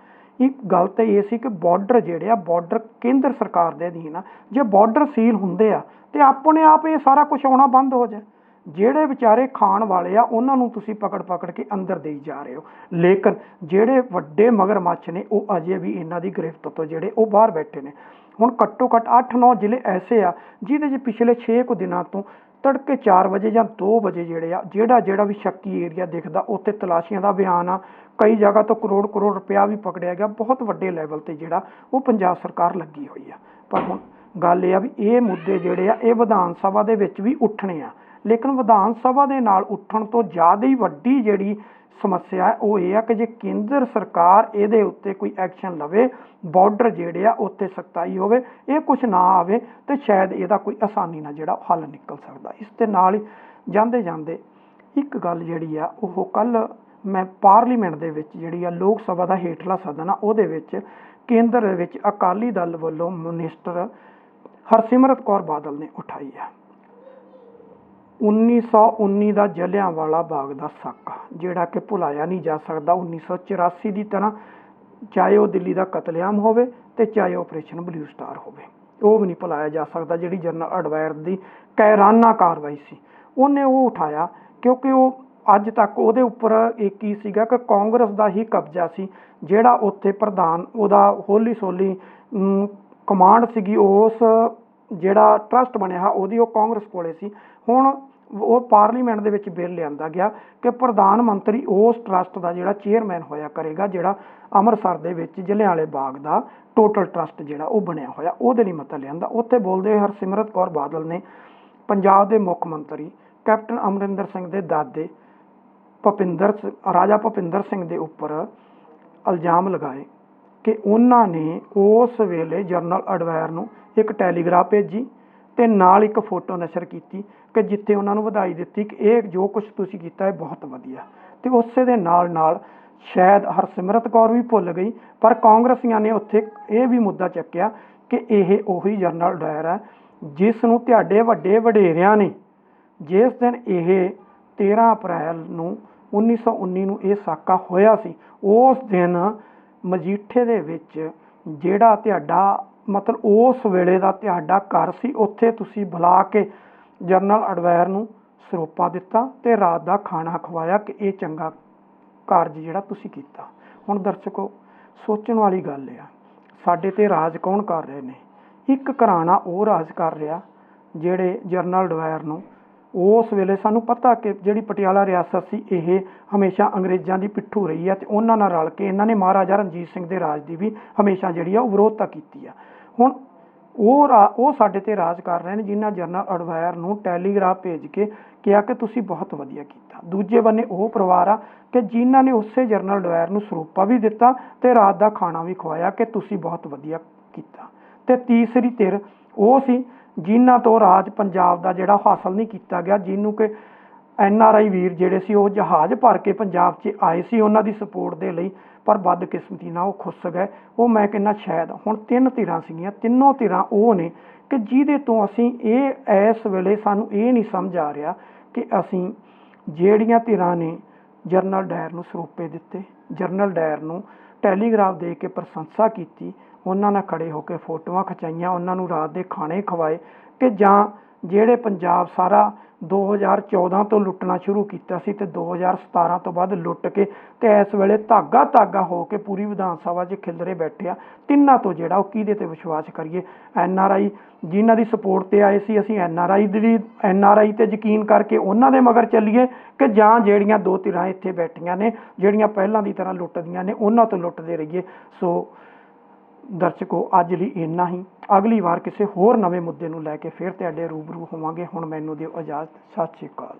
ਇੱਕ ਗੱਲ ਤਾਂ ਇਹ ਸੀ ਕਿ ਬਾਰਡਰ ਜਿਹੜੇ ਆ, ਬਾਰਡਰ ਕੇਂਦਰ ਸਰਕਾਰ ਦੇ ਅਧੀਨ ਆ, ਜੇ ਬਾਰਡਰ ਸੀਲ ਹੁੰਦੇ ਆ ਤੇ ਆਪਣੇ ਆਪ ਇਹ ਸਾਰਾ ਕੁਝ ਆਉਣਾ ਬੰਦ ਹੋ ਜਾਏ। ਜਿਹੜੇ ਵਿਚਾਰੇ ਖਾਣ ਵਾਲੇ ਆ ਉਹਨਾਂ ਨੂੰ ਤੁਸੀਂ ਪਕੜ ਕੇ ਅੰਦਰ ਦੇਈ ਜਾ ਰਹੇ ਹੋ, ਲੇਕਿਨ ਜਿਹੜੇ ਵੱਡੇ ਮਗਰਮੱਛ ਨੇ ਉਹ ਅਜੇ ਵੀ ਇਹਨਾਂ ਦੀ ਗ੍ਰਿਫਤ ਤੋਂ ਜਿਹੜੇ ਉਹ ਬਾਹਰ ਬੈਠੇ ਨੇ। ਹੁਣ ਘੱਟੋ ਘੱਟ 8-9 ਜ਼ਿਲ੍ਹੇ ਐਸੇ ਆ ਜਿਹਦੇ 'ਚ ਪਿਛਲੇ 6 ਕੁ ਦਿਨਾਂ ਤੋਂ ਤੜਕੇ 4 ਵਜੇ ਜਾਂ 2 ਵਜੇ ਜਿਹੜੇ ਆ ਜਿਹੜਾ ਵੀ ਸ਼ੱਕੀ ਏਰੀਆ ਦਿਖਦਾ ਉੱਥੇ ਤਲਾਸ਼ੀਆਂ ਦਾ ਅਭਿਆਨ ਆ। ਕਈ ਜਗ੍ਹਾ ਤੋਂ ਕਰੋੜ ਰੁਪਇਆ ਵੀ ਪਕੜਿਆ ਗਿਆ, ਬਹੁਤ ਵੱਡੇ ਲੈਵਲ 'ਤੇ ਜਿਹੜਾ ਉਹ ਪੰਜਾਬ ਸਰਕਾਰ ਲੱਗੀ ਹੋਈ ਆ। ਪਰ ਹੁਣ ਗੱਲ ਇਹ ਆ ਵੀ ਇਹ ਮੁੱਦੇ ਜਿਹੜੇ ਆ ਇਹ ਵਿਧਾਨ ਸਭਾ ਦੇ ਵਿੱਚ ਵੀ ਉੱਠਣੇ ਆ, ਲੇਕਿਨ ਵਿਧਾਨ ਸਭਾ ਦੇ ਨਾਲ ਉੱਠਣ ਤੋਂ ਜ਼ਿਆਦਾ ਹੀ ਵੱਡੀ ਜਿਹੜੀ ਸਮੱਸਿਆ ਹੈ ਉਹ ਇਹ ਆ ਕਿ ਜੇ ਕੇਂਦਰ ਸਰਕਾਰ ਇਹਦੇ ਉੱਤੇ ਕੋਈ ਐਕਸ਼ਨ ਲਵੇ, ਬਾਰਡਰ ਜਿਹੜੇ ਆ ਉੱਤੇ ਸਖਤਾਈ ਹੋਵੇ, ਇਹ ਕੁਛ ਨਾ ਆਵੇ ਤੇ ਸ਼ਾਇਦ ਇਹਦਾ ਕੋਈ ਆਸਾਨੀ ਨਾਲ ਜਿਹੜਾ ਹੱਲ ਨਿਕਲ ਸਕਦਾ। ਇਸ ਦੇ ਨਾਲ ਹੀ ਜਾਂਦੇ ਇੱਕ ਗੱਲ ਜਿਹੜੀ ਆ ਉਹ ਕੱਲ੍ਹ ਮੈਂ ਪਾਰਲੀਮੈਂਟ ਦੇ ਵਿੱਚ ਜਿਹੜੀ ਆ ਲੋਕ ਸਭਾ ਦਾ ਹੇਠਲਾ ਸਦਨ ਆ ਉਹਦੇ ਵਿੱਚ ਕੇਂਦਰ ਦੇ ਵਿੱਚ ਅਕਾਲੀ ਦਲ ਵੱਲੋਂ ਮਿਨਿਸਟਰ ਹਰਸਿਮਰਤ ਕੌਰ ਬਾਦਲ ਨੇ ਉਠਾਈ ਆ 1919 ਦਾ ਜਲਿਆਂਵਾਲਾ ਬਾਗ ਦਾ ਸਾਕਾ, ਜਿਹੜਾ ਕਿ ਭੁਲਾਇਆ ਨਹੀਂ ਜਾ ਸਕਦਾ। 1984 ਦੀ ਤਰ੍ਹਾਂ ਚਾਹੇ ਉਹ ਦਿੱਲੀ ਦਾ ਕਤਲੇਆਮ ਹੋਵੇ ਤੇ ਚਾਹੇ ਆਪਰੇਸ਼ਨ ਬਲੂ ਸਟਾਰ ਹੋਵੇ, ਉਹ ਵੀ ਨਹੀਂ ਭੁਲਾਇਆ ਜਾ ਸਕਦਾ। ਜਿਹੜੀ ਜਨਰਲ ਅਡਵਾਇਰ ਦੀ ਕਾਇਰਾਨਾ ਕਾਰਵਾਈ ਸੀ ਉਹਨੇ ਉਹ ਉਠਾਇਆ, ਕਿਉਂਕਿ ਉਹ ਅੱਜ ਤੱਕ ਉਹਦੇ ਉੱਪਰ ਇਹ ਕੀ ਸੀਗਾ ਕਿ ਕਾਂਗਰਸ ਦਾ ਹੀ ਕਬਜ਼ਾ ਸੀ, ਜਿਹੜਾ ਉੱਥੇ ਪ੍ਰਧਾਨ ਉਹਦਾ ਹੌਲੀ ਸੌਲੀ ਕਮਾਂਡ ਸੀਗੀ, ਉਸ ਜਿਹੜਾ ਟਰਸਟ ਬਣਿਆ ਉਹਦੀ ਉਹ ਕਾਂਗਰਸ ਕੋਲੇ ਸੀ। ਹੁਣ ਉਹ ਪਾਰਲੀਮੈਂਟ ਦੇ ਵਿੱਚ ਬਿੱਲ ਲਿਆਂਦਾ ਗਿਆ ਕਿ ਪ੍ਰਧਾਨ ਮੰਤਰੀ ਉਸ ਟਰਸਟ ਦਾ ਜਿਹੜਾ ਚੇਅਰਮੈਨ ਹੋਇਆ ਕਰੇਗਾ, ਜਿਹੜਾ ਅੰਮ੍ਰਿਤਸਰ ਦੇ ਵਿੱਚ ਜਲਿਆਂਵਾਲੇ ਬਾਗ ਦਾ ਟੋਟਲ ਟਰਸਟ ਜਿਹੜਾ ਉਹ ਬਣਿਆ ਹੋਇਆ, ਉਹਦੇ ਲਈ ਮਤਾ ਲਿਆਂਦਾ। ਉੱਥੇ ਬੋਲਦੇ ਹੋਏ ਹਰਸਿਮਰਤ ਕੌਰ ਬਾਦਲ ਨੇ ਪੰਜਾਬ ਦੇ ਮੁੱਖ ਮੰਤਰੀ ਕੈਪਟਨ ਅਮਰਿੰਦਰ ਸਿੰਘ ਦੇ ਦਾਦੇ ਰਾਜਾ ਭੁਪਿੰਦਰ ਸਿੰਘ ਦੇ ਉੱਪਰ ਇਲਜ਼ਾਮ ਲਗਾਏ ਕਿ ਉਹਨਾਂ ਨੇ ਉਸ ਵੇਲੇ ਜਨਰਲ ਅਡਵਾਇਰ ਨੂੰ ਇੱਕ ਟੈਲੀਗ੍ਰਾਫ ਭੇਜੀ ਤੇ ਨਾਲ ਇੱਕ ਫੋਟੋ ਨਸ਼ਰ ਕੀਤੀ ਕਿ ਜਿੱਥੇ ਉਹਨਾਂ ਨੂੰ ਵਧਾਈ ਦਿੱਤੀ ਕਿ ਇਹ ਜੋ ਕੁਝ ਤੁਸੀਂ ਕੀਤਾ ਹੈ ਬਹੁਤ ਵਧੀਆ। ਤੇ ਉਸੇ ਦੇ ਨਾਲ ਸ਼ਾਇਦ ਹਰਸਿਮਰਤ ਕੌਰ ਵੀ ਭੁੱਲ ਗਈ, ਪਰ ਕਾਂਗਰਸੀਆਂ ਨੇ ਉੱਥੇ ਇਹ ਵੀ ਮੁੱਦਾ ਚੱਕਿਆ ਕਿ ਇਹ ਉਹੀ ਜਨਰਲ ਅਡਵਾਇਰ ਹੈ ਜਿਸ ਨੂੰ ਤੁਹਾਡੇ ਵੱਡੇ ਵਡੇਰਿਆਂ ਨੇ ਜਿਸ ਦਿਨ ਇਹ 13 ਅਪ੍ਰੈਲ ਨੂੰ 1919 ਨੂੰ ਇਹ ਸਾਕਾ ਹੋਇਆ ਸੀ, ਉਸ ਦਿਨ ਮਜੀਠੇ ਦੇ ਵਿੱਚ ਜਿਹੜਾ ਤੁਹਾਡਾ ਮਤਲਬ ਉਸ ਵੇਲੇ ਦਾ ਤੁਹਾਡਾ ਘਰ ਸੀ, ਉੱਥੇ ਤੁਸੀਂ ਬੁਲਾ ਕੇ ਜਨਰਲ ਅਡਵਾਇਰ ਨੂੰ ਸਰੋਪਾ ਦਿੱਤਾ ਤੇ ਰਾਤ ਦਾ ਖਾਣਾ ਖਵਾਇਆ ਕਿ ਇਹ ਚੰਗਾ ਕਾਰਜ ਜਿਹੜਾ ਤੁਸੀਂ ਕੀਤਾ। ਹੁਣ ਦਰਸ਼ਕੋ ਸੋਚਣ ਵਾਲੀ ਗੱਲ ਆ, ਸਾਡੇ ਤੇ ਰਾਜ ਕੌਣ ਕਰ ਰਹੇ ਨੇ? ਇੱਕ ਘਰਾਣਾ ਉਹ ਰਾਜ ਕਰ ਰਿਹਾ ਜਿਹੜੇ ਜਨਰਲ ਅਡਵਾਇਰ ਨੂੰ ਉਸ ਵੇਲੇ ਸਾਨੂੰ ਪਤਾ ਕਿ ਜਿਹੜੀ ਪਟਿਆਲਾ ਰਿਆਸਤ ਸੀ ਇਹ ਹਮੇਸ਼ਾ ਅੰਗਰੇਜ਼ਾਂ ਦੀ ਪਿੱਠੂ ਰਹੀ ਆ ਤੇ ਉਹਨਾਂ ਨਾਲ ਰਲ ਕੇ ਇਹਨਾਂ ਨੇ ਮਹਾਰਾਜਾ ਰਣਜੀਤ ਸਿੰਘ ਦੇ ਰਾਜ ਦੀ ਵੀ ਹਮੇਸ਼ਾ ਜਿਹੜੀ ਆ ਉਹ ਵਿਰੋਧਤਾ ਕੀਤੀ ਆ। ਹੁਣ ਉਹ ਸਾਡੇ ਤੇ ਰਾਜ ਕਰ ਰਹੇ ਨੇ ਜਿਨ੍ਹਾਂ ਜਨਰਲ ਅਡਵਾਇਰ ਨੂੰ ਟੈਲੀਗ੍ਰਾਫ ਭੇਜ ਕੇ ਕਿਹਾ ਕਿ ਤੁਸੀਂ ਬਹੁਤ ਵਧੀਆ ਕੀਤਾ। ਦੂਜੇ ਬੰਨੇ ਉਹ ਪਰਿਵਾਰ ਆ ਕਿ ਜਿਨ੍ਹਾਂ ਨੇ ਉਸੇ ਜਨਰਲ ਅਡਵਾਇਰ ਨੂੰ ਸਰੋਪਾ ਵੀ ਦਿੱਤਾ ਤੇ ਰਾਤ ਦਾ ਖਾਣਾ ਵੀ ਖਵਾਇਆ ਕਿ ਤੁਸੀਂ ਬਹੁਤ ਵਧੀਆ ਕੀਤਾ। ਤੇ ਤੀਸਰੀ ਧਿਰ ਉਹ ਸੀ ਜਿਨ੍ਹਾਂ ਤੋਂ ਰਾਜ ਪੰਜਾਬ ਦਾ ਜਿਹੜਾ ਹਾਸਲ ਨਹੀਂ ਕੀਤਾ ਗਿਆ, ਜਿਹਨੂੰ ਕਿ NRI ਵੀਰ ਜਿਹੜੇ ਸੀ ਉਹ ਜਹਾਜ਼ ਭਰ ਕੇ ਪੰਜਾਬ 'ਚ ਆਏ ਸੀ ਉਹਨਾਂ ਦੀ ਸਪੋਰਟ ਦੇ ਲਈ, ਪਰ ਬਦਕਿਸਮਤੀ ਨਾਲ ਉਹ ਖੁੱਸ ਗਏ। ਉਹ ਮੈਂ ਕਹਿੰਦਾ ਸ਼ਾਇਦ ਹੁਣ 3 ਧਿਰਾਂ ਸੀਗੀਆਂ, ਤਿੰਨੋਂ ਧਿਰਾਂ ਉਹ ਨੇ ਕਿ ਜਿਹਦੇ ਤੋਂ ਅਸੀਂ ਇਸ ਵੇਲੇ ਸਾਨੂੰ ਇਹ ਨਹੀਂ ਸਮਝ ਆ ਰਿਹਾ ਕਿ ਅਸੀਂ ਜਿਹੜੀਆਂ ਧਿਰਾਂ ਨੇ ਜਨਰਲ ਡਾਇਰ ਨੂੰ ਸਰੋਪੇ ਦਿੱਤੇ, ਜਨਰਲ ਡਾਇਰ ਨੂੰ ਟੈਲੀਗ੍ਰਾਫ ਦੇ ਕੇ ਪ੍ਰਸ਼ੰਸਾ ਕੀਤੀ, ਉਹਨਾਂ ਨਾਲ ਖੜੇ ਹੋ ਕੇ ਫੋਟੋਆਂ ਖਿਚਾਈਆਂ, ਉਹਨਾਂ ਨੂੰ ਰਾਤ ਦੇ ਖਾਣੇ ਖਵਾਏ, ਕਿ ਜਾਂ ਜਿਹੜੇ ਪੰਜਾਬ ਸਾਰਾ 2014 ਤੋਂ ਲੁੱਟਣਾ ਸ਼ੁਰੂ ਕੀਤਾ ਸੀ ਤੇ 2017 ਤੋਂ ਬਾਅਦ ਲੁੱਟ ਕੇ ਤੇ ਇਸ ਵੇਲੇ ਧਾਗਾ ਹੋ ਕੇ ਪੂਰੀ ਵਿਧਾਨ ਸਭਾ 'ਚ ਖਿਲਰੇ ਬੈਠੇ ਆ। ਤਿੰਨਾਂ ਤੋਂ ਜਿਹੜਾ ਉਹ ਕਿਹਦੇ ਤੇ ਵਿਸ਼ਵਾਸ ਕਰੀਏ? NRI ਜਿਨ੍ਹਾਂ ਦੀ ਸਪੋਰਟ ਤੇ ਆਏ ਸੀ, ਅਸੀਂ NRI ਤੇ ਯਕੀਨ ਕਰਕੇ ਉਹਨਾਂ ਦੇ ਮਗਰ ਚੱਲੀਏ ਕਿ ਜਾਂ ਜਿਹੜੀਆਂ ਦੋ ਧਿਰਾਂ ਇੱਥੇ ਬੈਠੀਆਂ ਨੇ ਜਿਹੜੀਆਂ ਪਹਿਲਾਂ ਦੀ ਤਰ੍ਹਾਂ ਲੁੱਟਦੀਆਂ ਨੇ ਉਹਨਾਂ ਤੋਂ ਲੁੱਟਦੇ ਰਹੀਏ। ਸੋ ਦਰਸ਼ਕੋ, ਅੱਜ ਲਈ ਇੰਨਾ ਹੀ। ਅਗਲੀ ਵਾਰ ਕਿਸੇ ਹੋਰ ਨਵੇਂ ਮੁੱਦੇ ਨੂੰ ਲੈ ਕੇ ਫਿਰ ਤੁਹਾਡੇ ਰੂਬਰੂ ਹੋਵਾਂਗੇ। ਹੁਣ ਮੈਨੂੰ ਦਿਓ ਇਜਾਜ਼ਤ। ਸਤਿ ਸ਼੍ਰੀ ਅਕਾਲ।